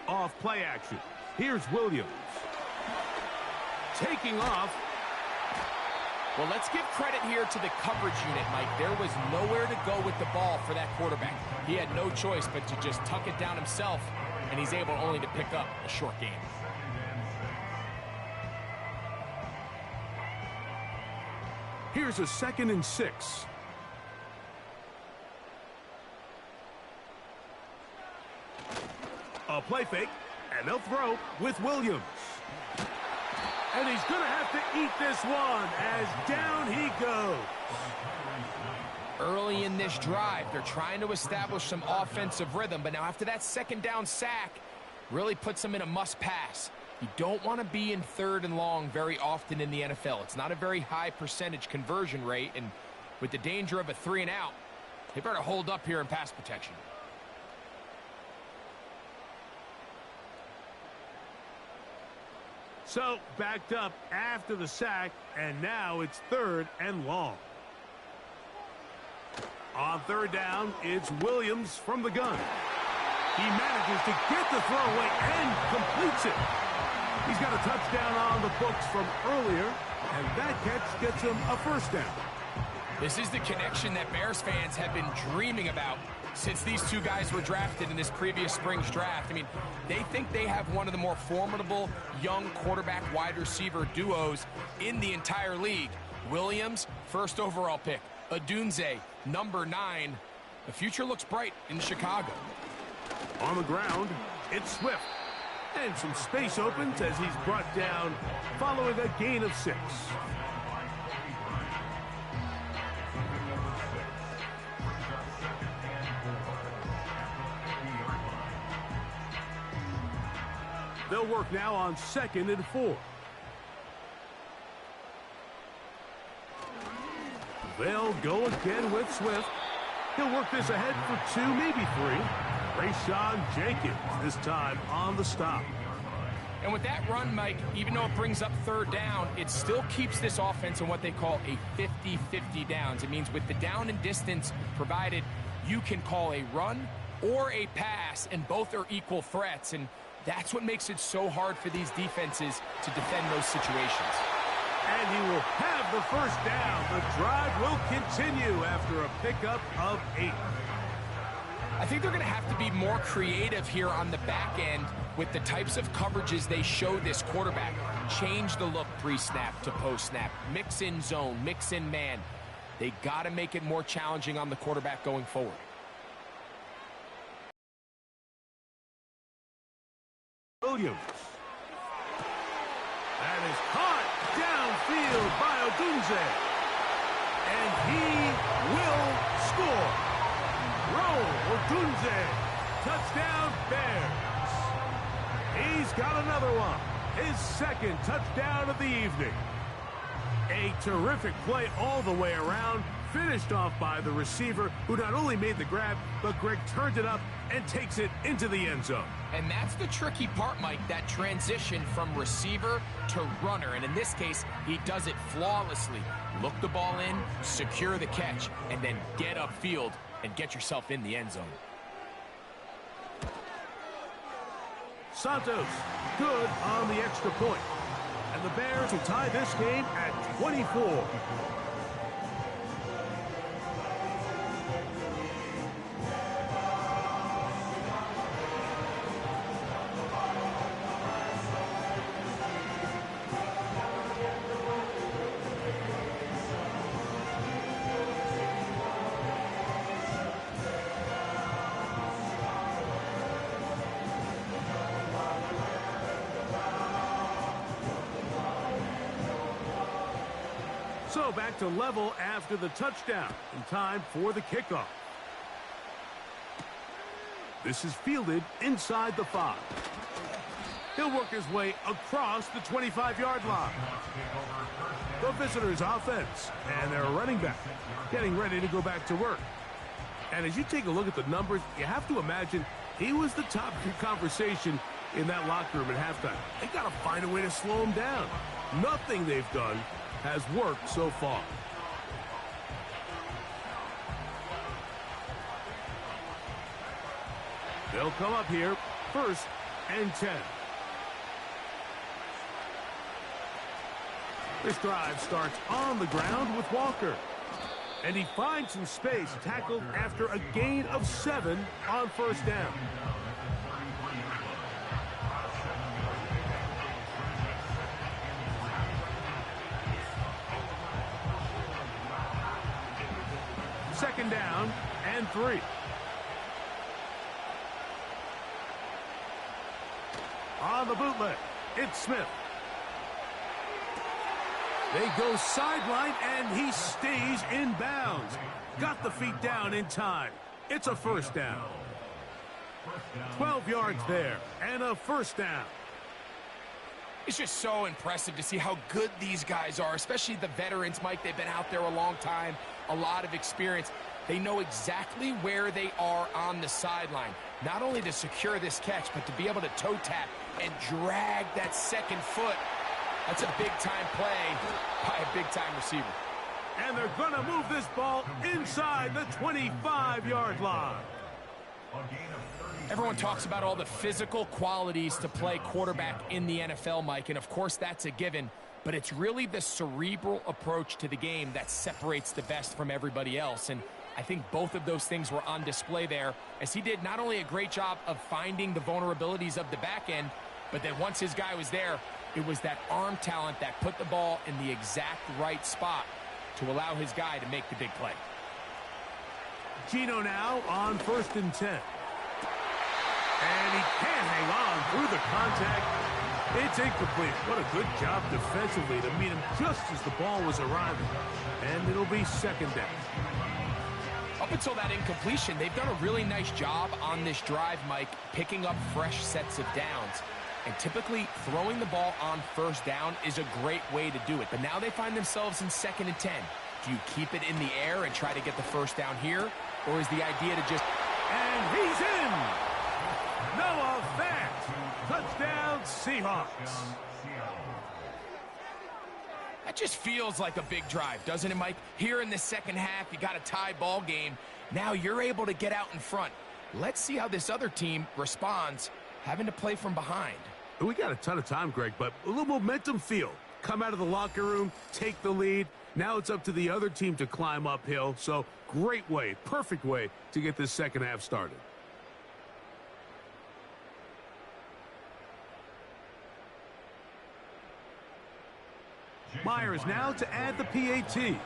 Off play action. Here's Williams. Taking off. Well, let's give credit here to the coverage unit, Mike. There was nowhere to go with the ball for that quarterback. He had no choice but to just tuck it down himself, and he's able only to pick up a short gain. Here's a 2nd and 6. A play fake, and they'll throw with Williams. And he's going to have to eat this one as down he goes. Early in this drive, they're trying to establish some offensive rhythm, but now after that 2nd down sack, really puts them in a must-pass. You don't want to be in 3rd and long very often in the NFL. It's not a very high percentage conversion rate, and with the danger of a 3-and-out, they better hold up here in pass protection. So, backed up after the sack, and now it's 3rd and long. On 3rd down, it's Williams from the gun. He manages to get the throw away and completes it. He's got a touchdown on the books from earlier, and that catch gets him a 1st down. This is the connection that Bears fans have been dreaming about since these two guys were drafted in this previous spring's draft. I mean, they think they have one of the more formidable young quarterback wide receiver duos in the entire league. Williams, 1st overall pick. Odunze, number 9. The future looks bright in Chicago. On the ground, it's Swift. And some space opens as he's brought down following a gain of 6. They'll work now on 2nd and 4. They'll go again with Swift. He'll work this ahead for 2, maybe 3. Rayshawn Jenkins this time on the stop. And with that run, Mike, even though it brings up 3rd down, it still keeps this offense in what they call a 50-50 downs. It means with the down and distance provided, you can call a run or a pass, and both are equal threats. And that's what makes it so hard for these defenses to defend those situations. And he will have the 1st down. The drive will continue after a pickup of 8. I think they're going to have to be more creative here on the back end with the types of coverages they show this quarterback. Change the look pre-snap to post-snap. Mix in zone, mix in man. They got to make it more challenging on the quarterback going forward. Williams. That is caught downfield by Odunze. And he will score. Roll Odunze. Touchdown Bears. He's got another one. His 2nd touchdown of the evening. A terrific play all the way around. Finished off by the receiver, who not only made the grab, but Greg turned it up and takes it into the end zone. And that's the tricky part, Mike, that transition from receiver to runner. And in this case, he does it flawlessly. Look the ball in, secure the catch, and then get upfield and get yourself in the end zone. Santos, good on the extra point. And the Bears will tie this game at 24. So back to level after the touchdown, in time for the kickoff. This is fielded inside the 5. He'll work his way across the 25-yard line. The visitors' offense and their running back getting ready to go back to work. And as you take a look at the numbers, you have to imagine he was the top conversation in that locker room at halftime. They got to find a way to slow him down. Nothing they've done has worked so far. They'll come up here, 1st and 10. This drive starts on the ground with Walker. And he finds some space, tackled after a gain of 7 on 1st down. Second down and 3. On the bootleg, it's Smith. They go sideline, and he stays in bounds. Got the feet down in time. It's a 1st down. 12 yards there, and a 1st down. It's just so impressive to see how good these guys are, especially the veterans, Mike. They've been out there a long time, a lot of experience. They know exactly where they are on the sideline, not only to secure this catch, but to be able to toe tap and drag that second foot. That's a big-time play by a big-time receiver. And they're going to move this ball inside the 25-yard line. Everyone talks about all the physical qualities to play quarterback in the NFL, Mike, and of course that's a given, but it's really the cerebral approach to the game that separates the best from everybody else, and I think both of those things were on display there, as he did not only a great job of finding the vulnerabilities of the back end, but then once his guy was there, it was that arm talent that put the ball in the exact right spot to allow his guy to make the big play. Gino now on 1st and 10. And he can't hang on through the contact. It's incomplete. What a good job defensively to meet him just as the ball was arriving. And it'll be 2nd down. Up until that incompletion, they've done a really nice job on this drive, Mike, picking up fresh sets of downs. And typically, throwing the ball on 1st down is a great way to do it. But now they find themselves in 2nd and 10. Do you keep it in the air and try to get the 1st down here? Or is the idea to just... And he's in! Noah Fant! Touchdown, Seahawks! That just feels like a big drive, doesn't it, Mike? Here in the second half, you got a tie ball game. Now you're able to get out in front. Let's see how this other team responds, having to play from behind. We got a ton of time, Greg, but a little momentum feel. Come out of the locker room, take the lead. Now it's up to the other team to climb uphill. So great way, perfect way to get this second half started. Myers now to add the PAT.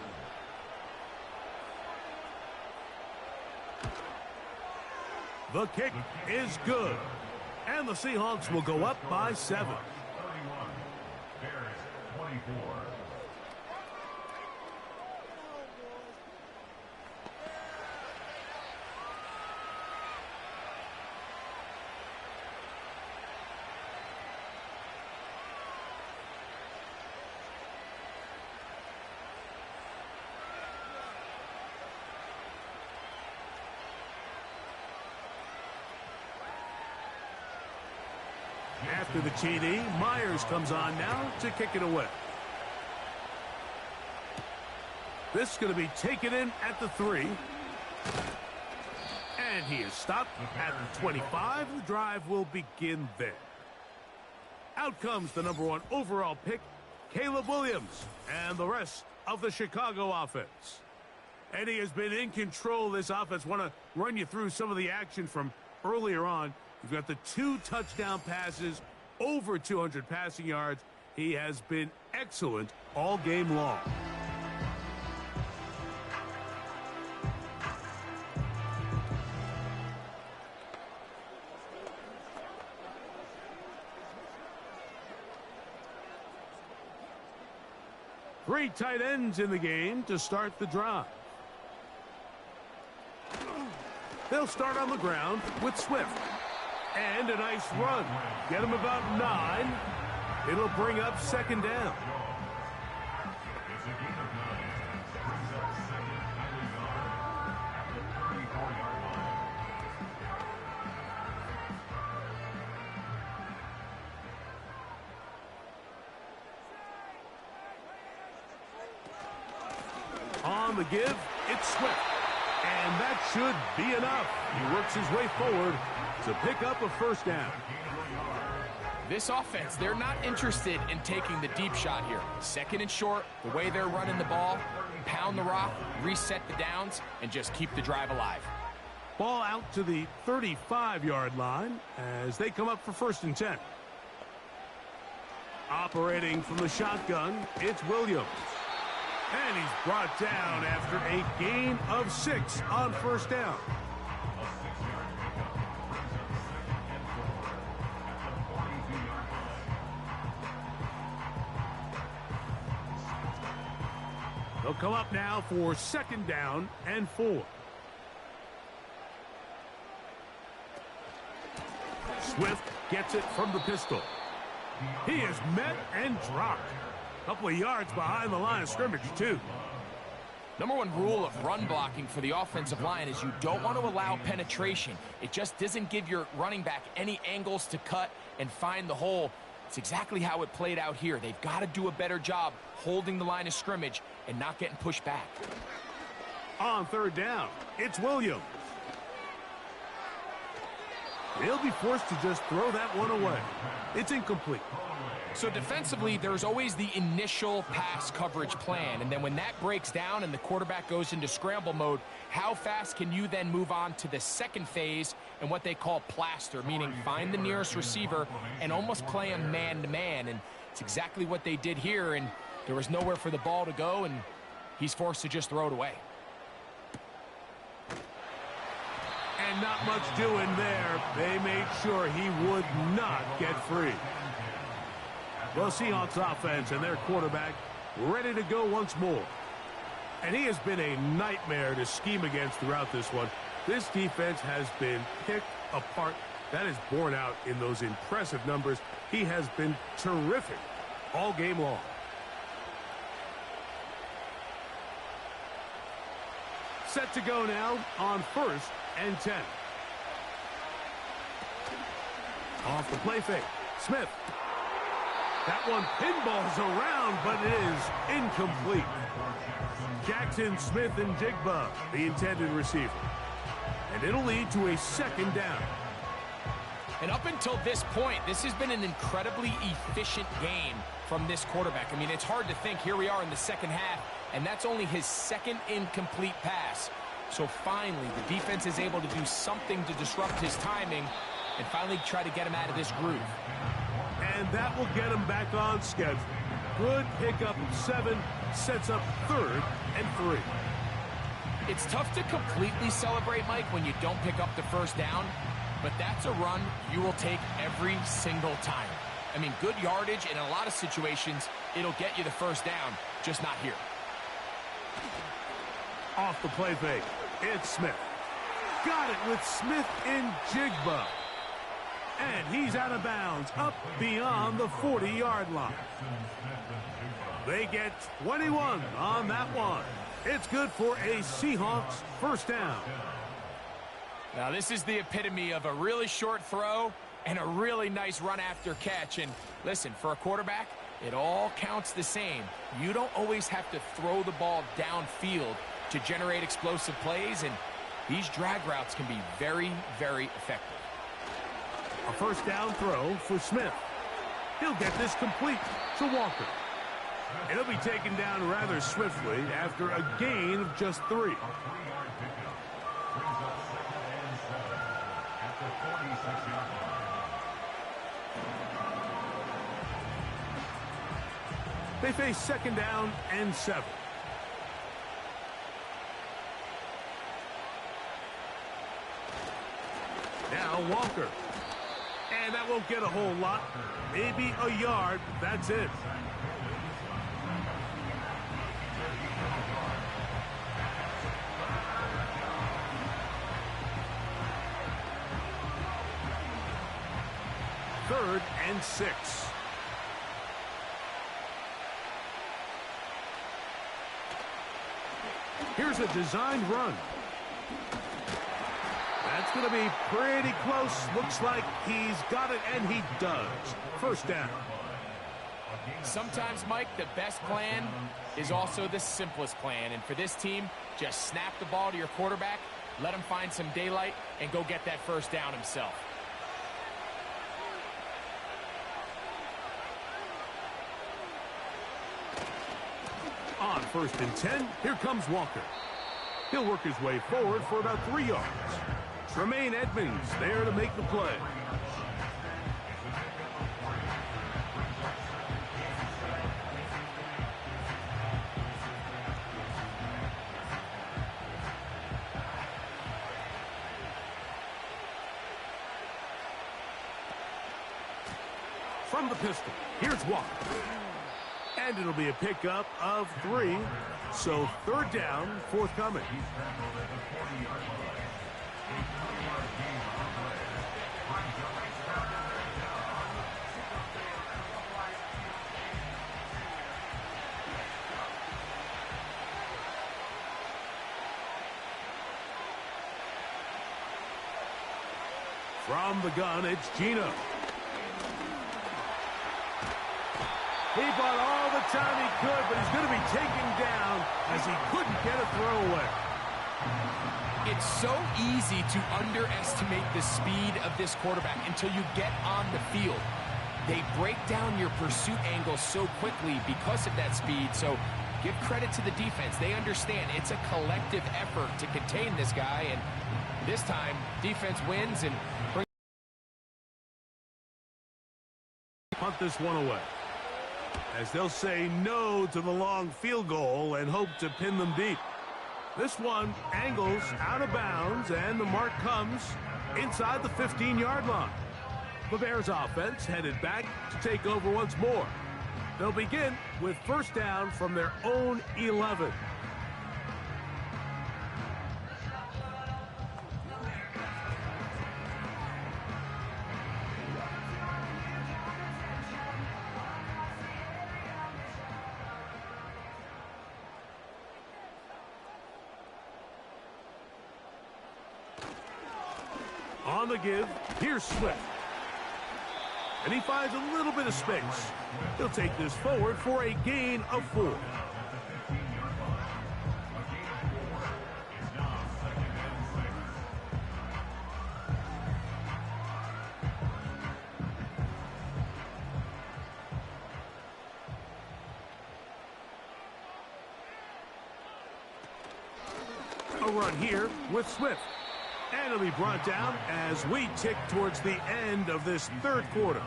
The kick is good. And the Seahawks will go up by 7. After the TD, Myers comes on now to kick it away. This is going to be taken in at the 3. And he is stopped at the 25. The drive will begin there. Out comes the #1 overall pick, Caleb Williams, and the rest of the Chicago offense. And he has been in control of this offense. Want to run you through some of the action from earlier on. You've got the 2 touchdown passes, over 200 passing yards. He has been excellent all game long. Three tight ends in the game to start the drive. They'll start on the ground with Swift. And a nice run. Get him about 9. It'll bring up second down. On the give, it's Swift. And that should be enough. He works his way forward to pick up a first down. This offense, they're not interested in taking the deep shot here. Second and short, the way they're running the ball, pound the rock, reset the downs, and just keep the drive alive. Ball out to the 35-yard line as they come up for first and 10. Operating from the shotgun, it's Williams. And he's brought down after a gain of 6 on first down. They'll come up now for second down and 4. Swift gets it from the pistol. He is met and dropped. A couple of yards behind the line of scrimmage, too. Number one rule of run blocking for the offensive line is you don't want to allow penetration. It just doesn't give your running back any angles to cut and find the hole. It's exactly how it played out here. They've got to do a better job holding the line of scrimmage and not getting pushed back. On third down, it's Williams. They'll be forced to just throw that one away. It's incomplete. So defensively, there's always the initial pass coverage plan, and then when that breaks down and the quarterback goes into scramble mode, how fast can you then move on to the second phase and what they call plaster, meaning find the nearest receiver and almost play him man-to-man, and it's exactly what they did here, and there was nowhere for the ball to go, and he's forced to just throw it away. And not much doing there. They made sure he would not get free. Well, Seahawks offense and their quarterback ready to go once more. And he has been a nightmare to scheme against throughout this one. This defense has been picked apart. That is borne out in those impressive numbers. He has been terrific all game long. Set to go now on first and 10. Off the play fake. Smith. That one pinballs around, but it is incomplete. Jackson, Smith, and Jigba, the intended receiver. And it'll lead to a second down. And up until this point, this has been an incredibly efficient game from this quarterback. I mean, it's hard to think. Here we are in the second half, and that's only his second incomplete pass. So finally, the defense is able to do something to disrupt his timing and finally try to get him out of this groove. And that will get him back on schedule. Good pickup of 7, sets up third and 3. It's tough to completely celebrate, Mike, when you don't pick up the first down, but that's a run you will take every single time. I mean, good yardage, and in a lot of situations, it'll get you the first down, just not here. Off the play fake, it's Smith. Got it with Smith in Jigba. And he's out of bounds, up beyond the 40-yard line. They get 21 on that one. It's good for a Seahawks first down. Now, this is the epitome of a really short throw and a really nice run after catch. And listen, for a quarterback, it all counts the same. You don't always have to throw the ball downfield to generate explosive plays, and these drag routes can be very, very effective. A first down throw for Smith. He'll get this complete to Walker. It'll be taken down rather swiftly after a gain of just 3. They face second down and 7. Now Walker. And that won't get a whole lot. Maybe a yard. That's it. and 6. Here's a designed run. That's going to be pretty close. Looks like he's got it, and he does. First down. Sometimes, Mike, the best plan is also the simplest plan. And for this team, just snap the ball to your quarterback, let him find some daylight, and go get that first down himself. On 1st and 10, here comes Walker. He'll work his way forward for about 3 yards. Tremaine Edmonds there to make the play. From the pistol, here's Walker. And it'll be a pickup of 3. So 3rd down, forthcoming. From the gun, it's Gino. He bought all the time he could, but he's going to be taken down as he couldn't get a throw away. It's so easy to underestimate the speed of this quarterback until you get on the field. They break down your pursuit angles so quickly because of that speed, so give credit to the defense. They understand it's a collective effort to contain this guy, and this time, defense wins and punt this one away, as they'll say no to the long field goal and hope to pin them deep. This one angles out of bounds, and the mark comes inside the 15-yard line. The Bears offense headed back to take over once more. They'll begin with first down from their own 11. On the give, here's Swift. And he finds a little bit of space. He'll take this forward for a gain of 4. A run here with Swift. And it'll be brought down as we tick towards the end of this 3rd quarter.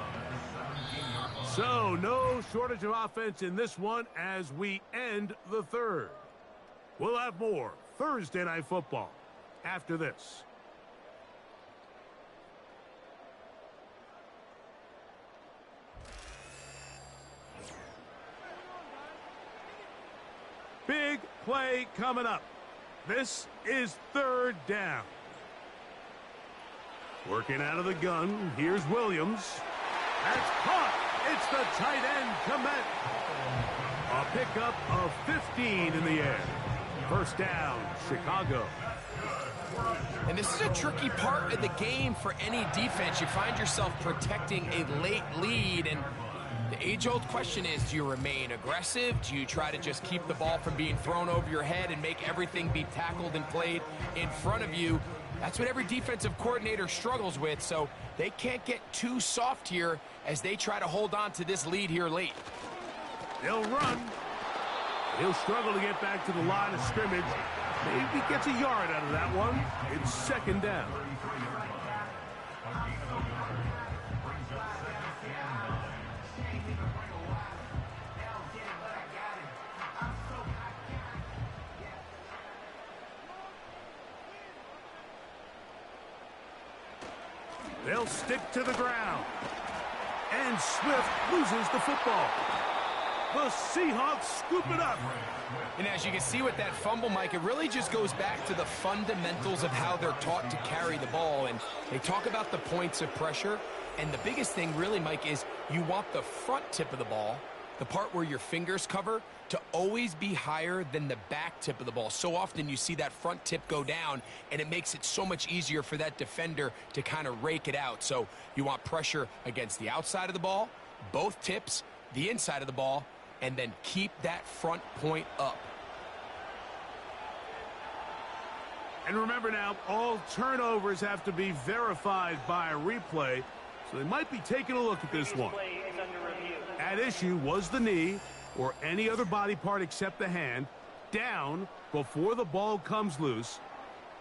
So no shortage of offense in this one as we end the 3rd. We'll have more Thursday Night Football after this. Big play coming up. This is 3rd down. Working out of the gun, here's Williams. That's caught. It's the tight end, Komet. A pickup of 15 in the air. First down, Chicago. And this is a tricky part of the game for any defense. You find yourself protecting a late lead, and the age-old question is, do you remain aggressive? Do you try to just keep the ball from being thrown over your head and make everything be tackled and played in front of you? That's what every defensive coordinator struggles with, so they can't get too soft here as they try to hold on to this lead here late. They'll run. He'll struggle to get back to the line of scrimmage. Maybe gets a yard out of that one. It's 2nd down. They'll stick to the ground. And Swift loses the football. The Seahawks scoop it up. And as you can see with that fumble, Mike, it really just goes back to the fundamentals of how they're taught to carry the ball. And they talk about the points of pressure. And the biggest thing really, Mike, is you want the front tip of the ball, the part where your fingers cover, to always be higher than the back tip of the ball. So often you see that front tip go down, and it makes it so much easier for that defender to kind of rake it out. So you want pressure against the outside of the ball, both tips, the inside of the ball, and then keep that front point up. And remember now, all turnovers have to be verified by a replay, so they might be taking a look at this one. At issue was the knee, or any other body part except the hand, down before the ball comes loose,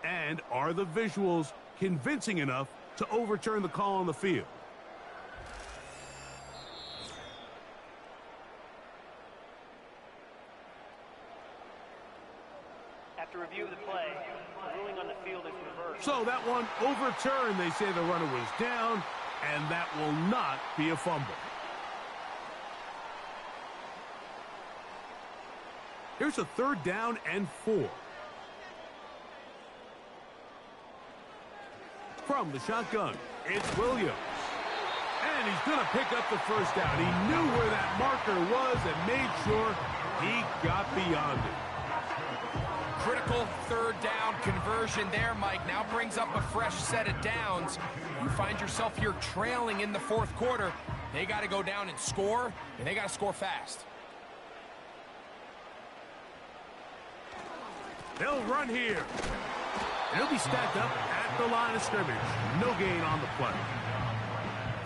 and are the visuals convincing enough to overturn the call on the field? After review of the play, the ruling on the field is reversed. So that one overturned. They say the runner was down, and that will not be a fumble. Here's a 3rd down and 4. From the shotgun, it's Williams. And he's going to pick up the first down. He knew where that marker was and made sure he got beyond it. Critical 3rd down conversion there, Mike. Now brings up a fresh set of downs. You find yourself here trailing in the 4th quarter. They got to go down and score, and they got to score fast. They'll run here. And he'll be stacked up at the line of scrimmage. No gain on the play.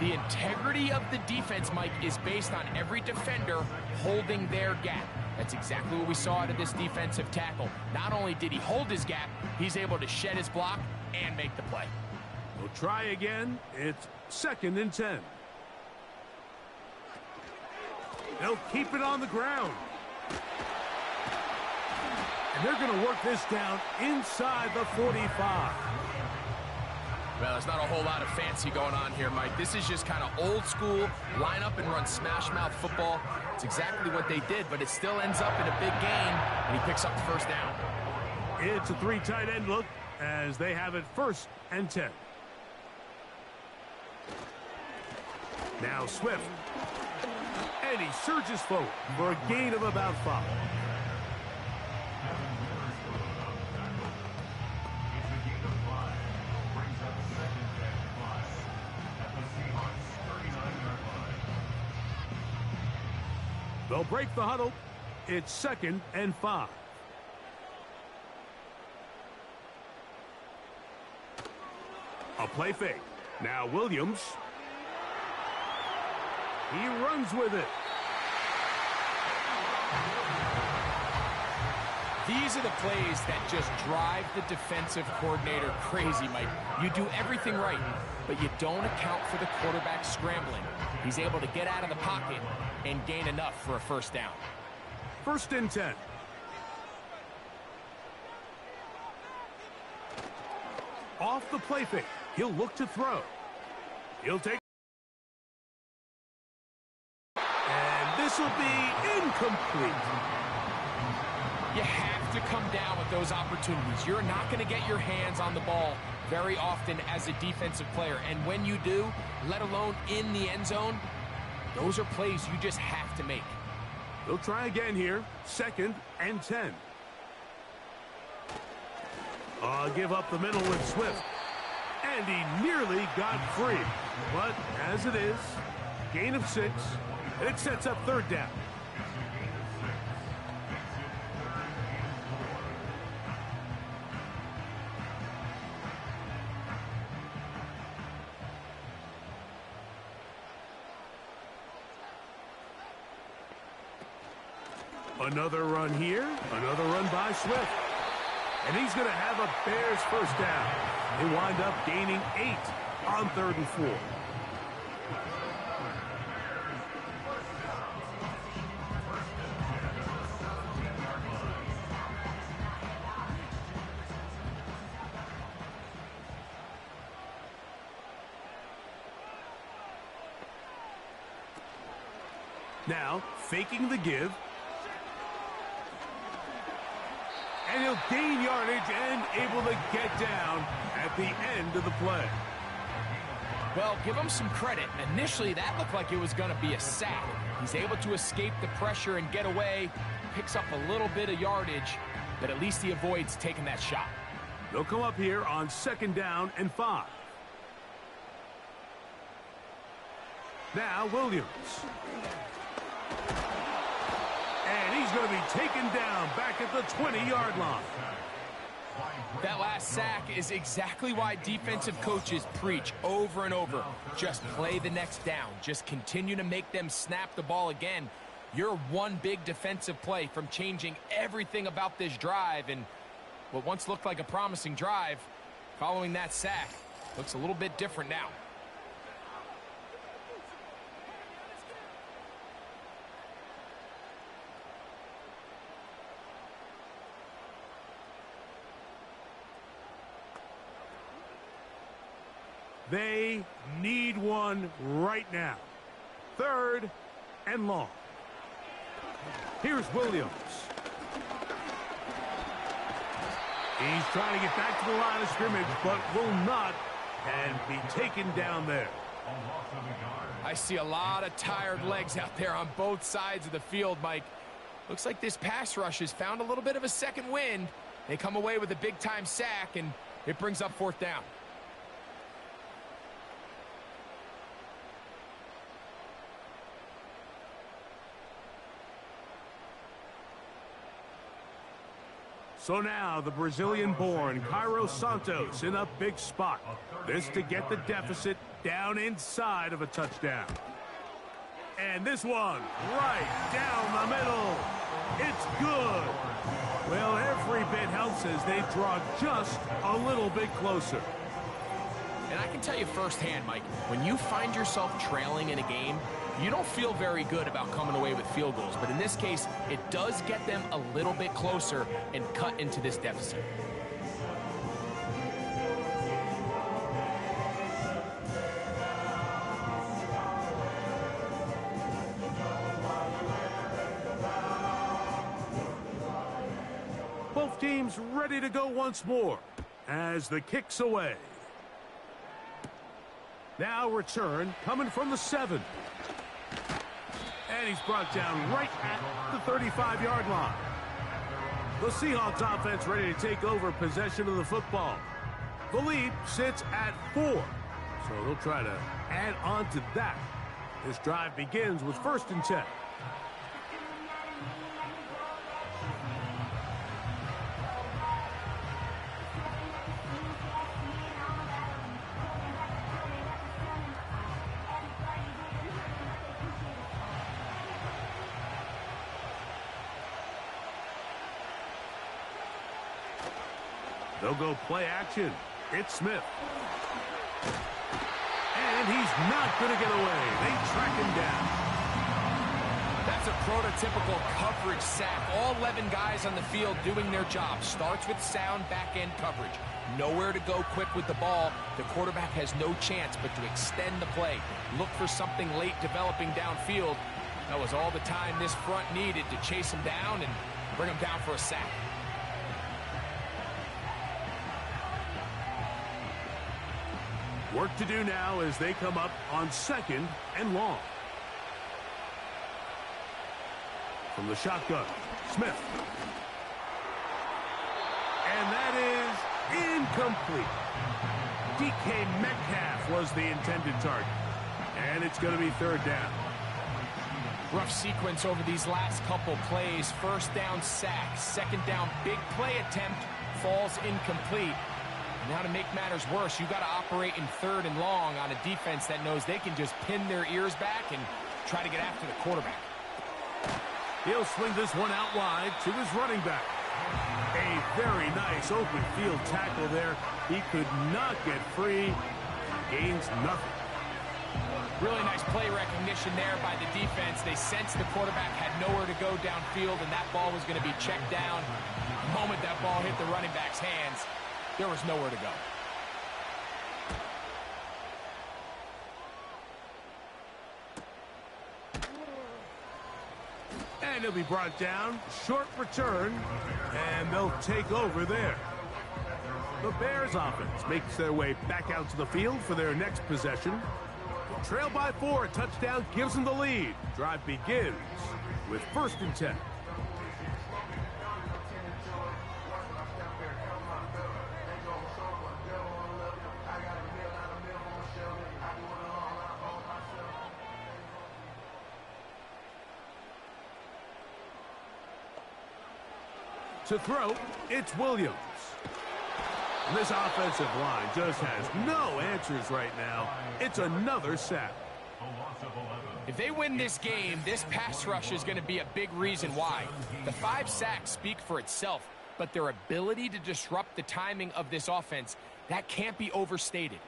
The integrity of the defense, Mike, is based on every defender holding their gap. That's exactly what we saw out of this defensive tackle. Not only did he hold his gap, he's able to shed his block and make the play. We'll try again. It's 2nd and 10. They'll keep it on the ground. And they're going to work this down inside the 45. Well, there's not a whole lot of fancy going on here, Mike. This is just kind of old school, line up and run smash mouth football. It's exactly what they did, but it still ends up in a big gain, and he picks up the first down. It's a 3 tight end look as they have it 1st and 10. Now Swift. And he surges forward for a gain of about 5. They'll break the huddle. It's 2nd and 5. A play fake. Now Williams. He runs with it. These are the plays that just drive the defensive coordinator crazy, Mike. You do everything right, but you don't account for the quarterback scrambling. He's able to get out of the pocket and gain enough for a first down. 1st and 10. Off the play fake. He'll look to throw. He'll take. And this will be incomplete. You have to come down with those opportunities. You're not going to get your hands on the ball very often as a defensive player. And when you do, let alone in the end zone, those are plays you just have to make. They'll try again here. 2nd and 10. Give up the middle with Swift. And he nearly got free. But as it is, gain of 6. And it sets up 3rd down. Another run here, another run by Swift. And he's going to have a Bears first down. They wind up gaining 8 on 3rd and 4. Now, faking the give. And he'll gain yardage and able to get down at the end of the play. Well, give him some credit. Initially, that looked like it was going to be a sack. He's able to escape the pressure and get away, picks up a little bit of yardage, but at least he avoids taking that shot. They'll come up here on 2nd down and 5. Now Williams. And he's going to be taken down back at the 20-yard line. That last sack is exactly why defensive coaches preach over and over. Just play the next down. Just continue to make them snap the ball again. You're one big defensive play from changing everything about this drive, and what once looked like a promising drive, following that sack, looks a little bit different now. They need one right now. 3rd and long. Here's Williams. He's trying to get back to the line of scrimmage, but will not, and be taken down there. I see a lot of tired legs out there on both sides of the field, Mike. Looks like this pass rush has found a little bit of a second wind. They come away with a big-time sack, and it brings up 4th down. So now the Brazilian-born Cairo Santos in a big spot. This to get the deficit down inside of a touchdown. And this one right down the middle. It's good. Well, every bit helps as they draw just a little bit closer. And I can tell you firsthand, Mike, when you find yourself trailing in a game, you don't feel very good about coming away with field goals. But in this case, it does get them a little bit closer and cut into this deficit. Both teams ready to go once more as the kick's away. Now return coming from the 7. And he's brought down right at the 35-yard line. The Seahawks offense ready to take over possession of the football. The lead sits at 4. So they'll try to add on to that. This drive begins with 1st and 10. They'll go play action. It's Smith. And he's not going to get away. They track him down. That's a prototypical coverage sack. All 11 guys on the field doing their job. Starts with sound back-end coverage. Nowhere to go quick with the ball. The quarterback has no chance but to extend the play. Look for something late developing downfield. That was all the time this front needed to chase him down and bring him down for a sack. Work to do now as they come up on 2nd and long. From the shotgun, Smith. And that is incomplete. DK Metcalf was the intended target. And it's going to be 3rd down. Rough sequence over these last couple plays. 1st down sack. 2nd down big play attempt. Falls incomplete. Now to make matters worse, you got to operate in 3rd and long on a defense that knows they can just pin their ears back and try to get after the quarterback. He'll swing this one out wide to his running back. A very nice open field tackle there. He could not get free. Gains nothing. Really nice play recognition there by the defense. They sensed the quarterback had nowhere to go downfield, and that ball was going to be checked down. The moment that ball hit the running back's hands, there was nowhere to go. And he'll be brought down. Short return. And they'll take over there. The Bears offense makes their way back out to the field for their next possession. Trail by 4, a touchdown gives them the lead. Drive begins with 1st and 10. To throw, it's Williams. And this offensive line just has no answers right now. It's another sack. If they win this game, this pass rush is going to be a big reason why. The 5 sacks speak for itself, but their ability to disrupt the timing of this offense, that can't be overstated.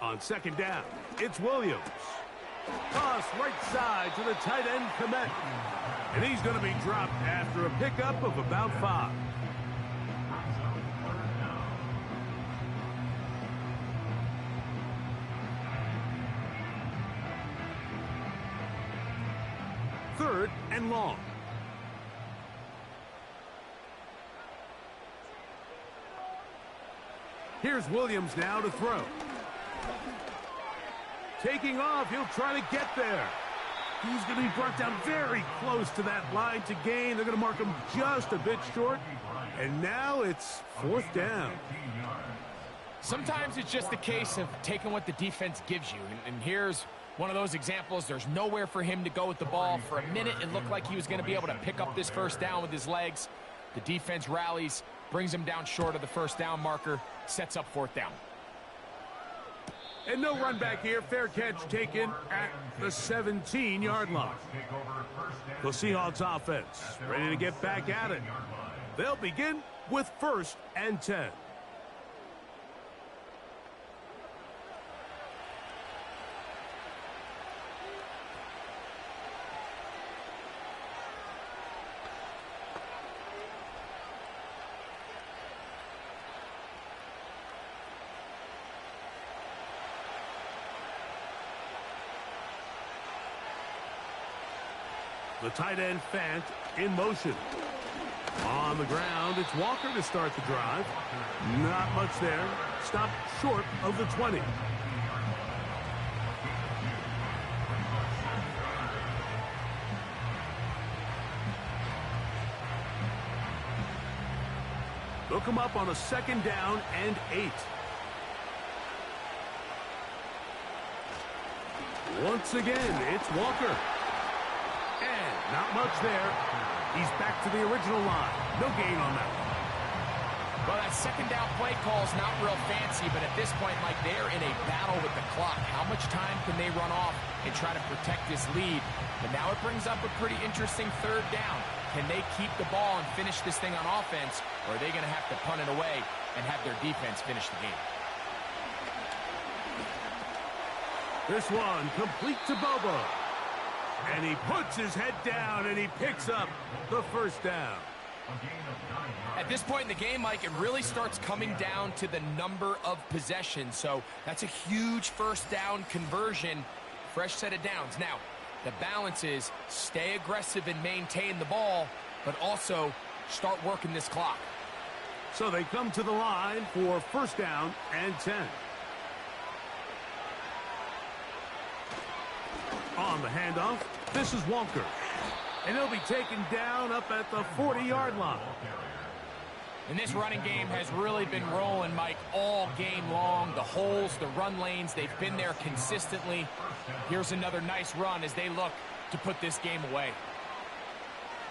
On 2nd down, it's Williams. Toss right side to the tight end, Komet. And he's going to be dropped after a pickup of about 5. Third and long. Here's Williams now to throw. Taking off, he'll try to get there. He's going to be brought down very close to that line to gain. They're going to mark him just a bit short. And now it's 4th down. Sometimes it's just a case of taking what the defense gives you. And here's one of those examples. There's nowhere for him to go with the ball. For a minute, it looked like he was going to be able to pick up this 1st down with his legs. The defense rallies, brings him down short of the 1st down marker, sets up 4th down. And no run back here. Fair catch taken at the 17-yard line. The Seahawks offense ready to get back at it. They'll begin with 1st and 10. The tight end, Fant, in motion. On the ground, it's Walker to start the drive. Not much there. Stopped short of the 20. They'll come up on a 2nd down and 8. Once again, it's Walker. And not much there. He's back to the original line. No gain on that one. Well, that 2nd down play call is not real fancy, but at this point, Mike, they're in a battle with the clock. How much time can they run off and try to protect this lead? But now it brings up a pretty interesting 3rd down. Can they keep the ball and finish this thing on offense, or are they going to have to punt it away and have their defense finish the game? This one complete to Bobo. And he puts his head down and he picks up the 1st down. At this point in the game, Mike, it really starts coming down to the number of possessions. So that's a huge 1st down conversion. Fresh set of downs. Now, the balance is stay aggressive and maintain the ball, but also start working this clock. So they come to the line for 1st down and 10. On the handoff, this is Walker. And he'll be taken down up at the 40-yard line. And this running game has really been rolling, Mike, all game long. The holes, the run lanes, they've been there consistently. Here's another nice run as they look to put this game away.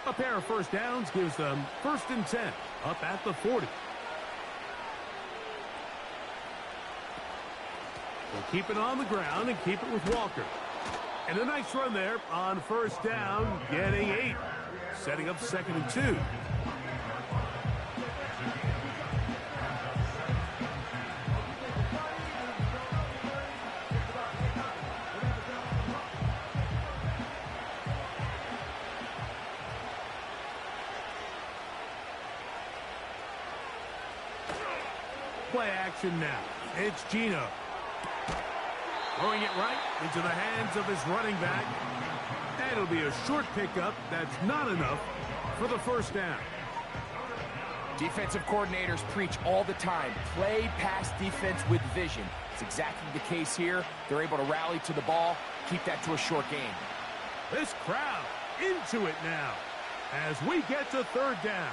A pair of 1st downs gives them 1st and 10 up at the 40. They'll keep it on the ground and keep it with Walker. And a nice run there on 1st down, getting 8. Setting up 2nd and 2. play action now. It's Gino. Throwing it right into the hands of his running back. And it'll be a short pickup. That's not enough for the first down. Defensive coordinators preach all the time, play pass defense with vision. It's exactly the case here. They're able to rally to the ball, keep that to a short game. This crowd into it now as we get to third down.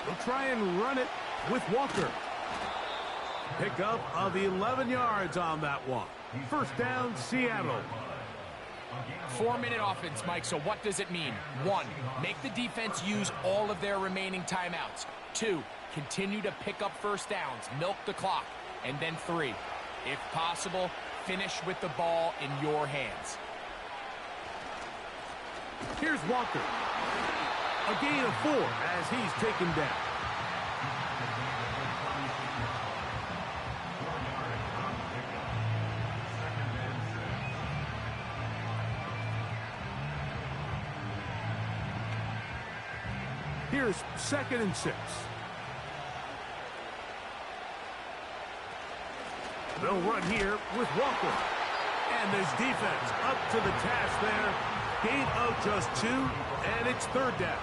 We'll try and run it with Walker. Pickup of 11 yards on that one. First down, Seattle. 4-minute offense, Mike, so what does it mean? 1, make the defense use all of their remaining timeouts. 2, continue to pick up first downs, milk the clock. And then 3, if possible, finish with the ball in your hands. Here's Walker. A gain of 4 as he's taken down. Here's 2nd and 6. They'll run here with Walker. And this defense up to the task there. Gain of just 2, and it's third down.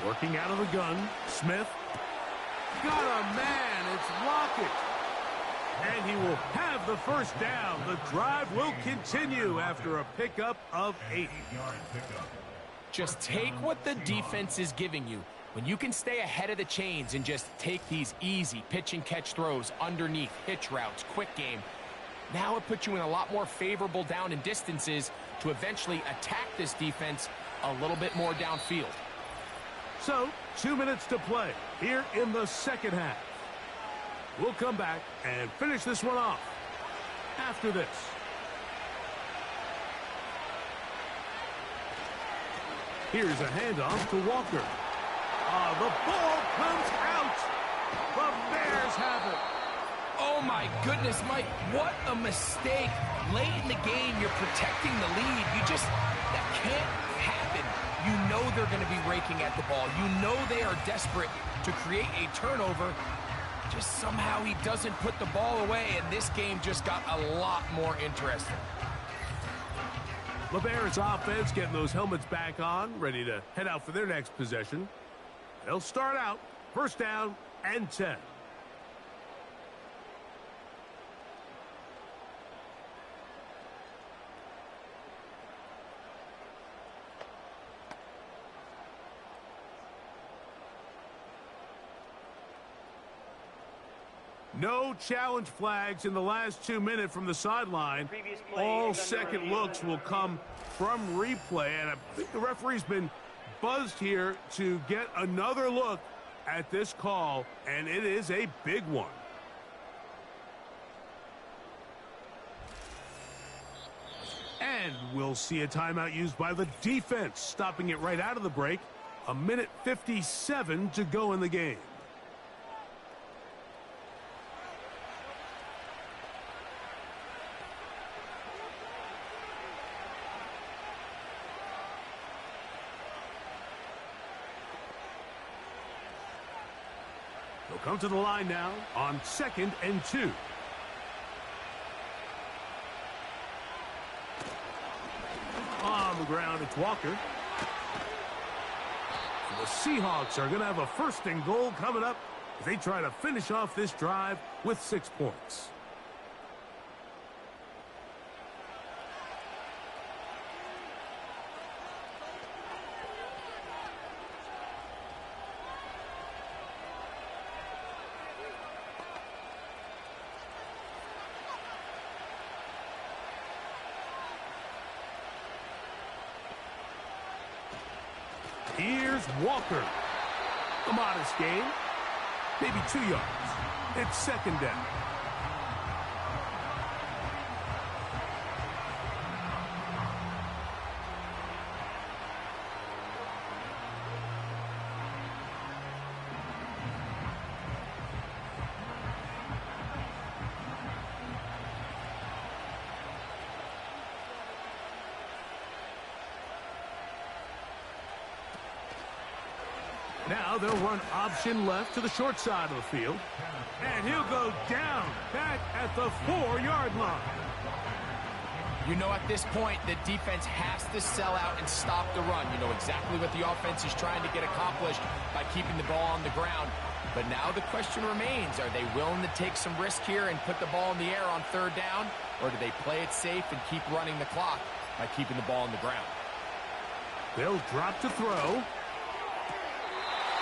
Working out of the gun, Smith. Got a man, it's Lockett. And he will have the first down. The drive will continue after a pickup of 8. Just take what the defense is giving you. When you can stay ahead of the chains and just take these easy pitch and catch throws underneath, hitch routes, quick game, now it puts you in a lot more favorable down and distances to eventually attack this defense a little bit more downfield. So, 2 minutes to play here in the second half. We'll come back and finish this one off after this. Here's a handoff to Walker. The ball comes out. The Bears have it. Oh, my goodness, Mike. What a mistake. Late in the game, you're protecting the lead. That can't happen. You know they're going to be raking at the ball. You know they are desperate to create a turnover. Just somehow he doesn't put the ball away, and this game just got a lot more interesting. The Bears offense getting those helmets back on, ready to head out for their next possession. They'll start out first down and 10. No challenge flags in the last 2 minutes from the sideline. All second looks will come from replay, and I think the referee's been buzzed here to get another look at this call, and it is a big one. And we'll see a timeout used by the defense, stopping it right out of the break. 1:57 to go in the game. They'll come to the line now on 2nd and 2. On the ground, it's Walker. The Seahawks are going to have a 1st and goal coming up as they try to finish off this drive with 6 points. Here's Walker. A modest gain. Maybe 2 yards. It's 2nd down. Now they'll run option left to the short side of the field. And he'll go down back at the 4-yard line. You know, at this point, the defense has to sell out and stop the run. You know exactly what the offense is trying to get accomplished by keeping the ball on the ground. But now the question remains, are they willing to take some risk here and put the ball in the air on 3rd down? Or do they play it safe and keep running the clock by keeping the ball on the ground? They'll drop to throw.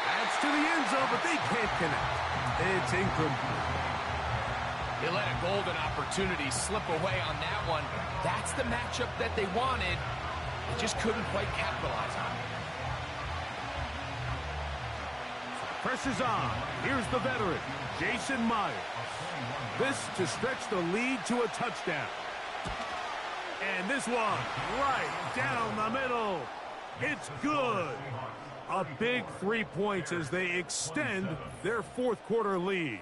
That's to the end zone, but they can't connect. It's incomplete. They let a golden opportunity slip away on that one. That's the matchup that they wanted. They just couldn't quite capitalize on it. Pressure's on. Here's the veteran, Jason Myers. This to stretch the lead to a touchdown. And this one right down the middle. It's good. A big 3 points as they extend their 4th quarter lead.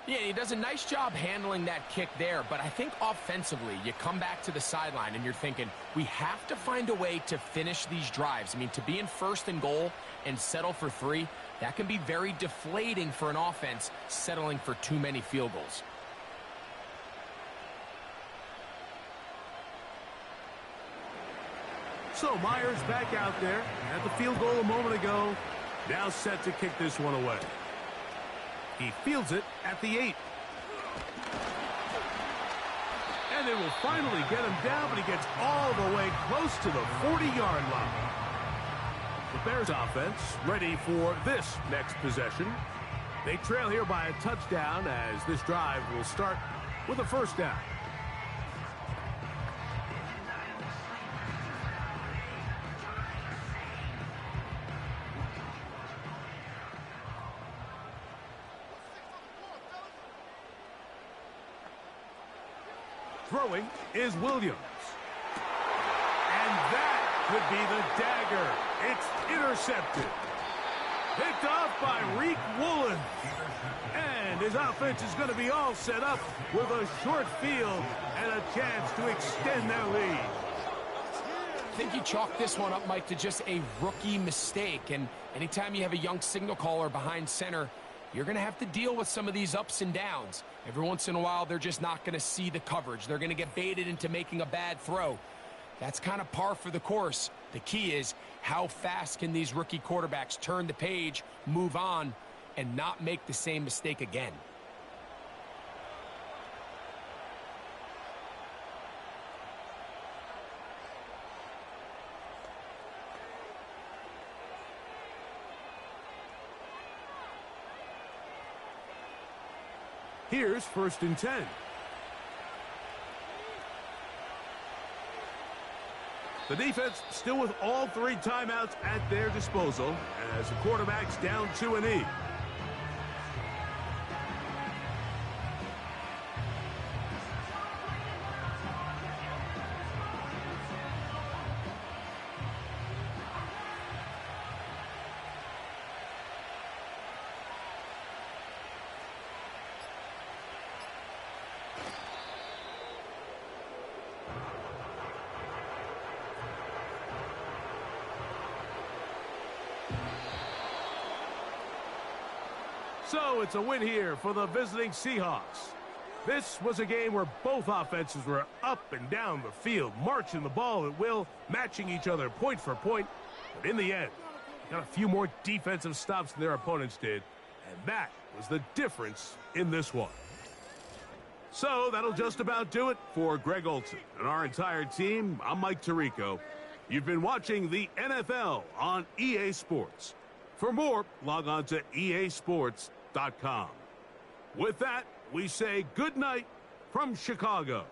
Yeah, he does a nice job handling that kick there, but I think offensively, you come back to the sideline and you're thinking, we have to find a way to finish these drives. I mean, to be in 1st and goal and settle for 3, that can be very deflating for an offense settling for too many field goals. So Myers back out there at the field goal a moment ago. Now set to kick this one away. He fields it at the 8. And they will finally get him down, but he gets all the way close to the 40-yard line. The Bears offense ready for this next possession. They trail here by a touchdown as this drive will start with a 1st down. Throwing is Williams. And that could be the dagger. It's intercepted. Picked off by Reek Woolen. And his offense is going to be all set up with a short field and a chance to extend their lead. I think you chalk this one up, Mike, to just a rookie mistake. And anytime you have a young signal caller behind center, you're going to have to deal with some of these ups and downs. Every once in a while, they're just not going to see the coverage. They're going to get baited into making a bad throw. That's kind of par for the course. The key is how fast can these rookie quarterbacks turn the page, move on, and not make the same mistake again. Here's 1st and 10. The defense still with all 3 timeouts at their disposal as the quarterback's down to an E. So it's a win here for the visiting Seahawks. This was a game where both offenses were up and down the field, marching the ball at will, matching each other point for point. But in the end, they got a few more defensive stops than their opponents did, and that was the difference in this one. So that'll just about do it for Greg Olson and our entire team. I'm Mike Tirico. You've been watching the NFL on EA Sports. For more, log on to easports.com. With that, we say good night from Chicago.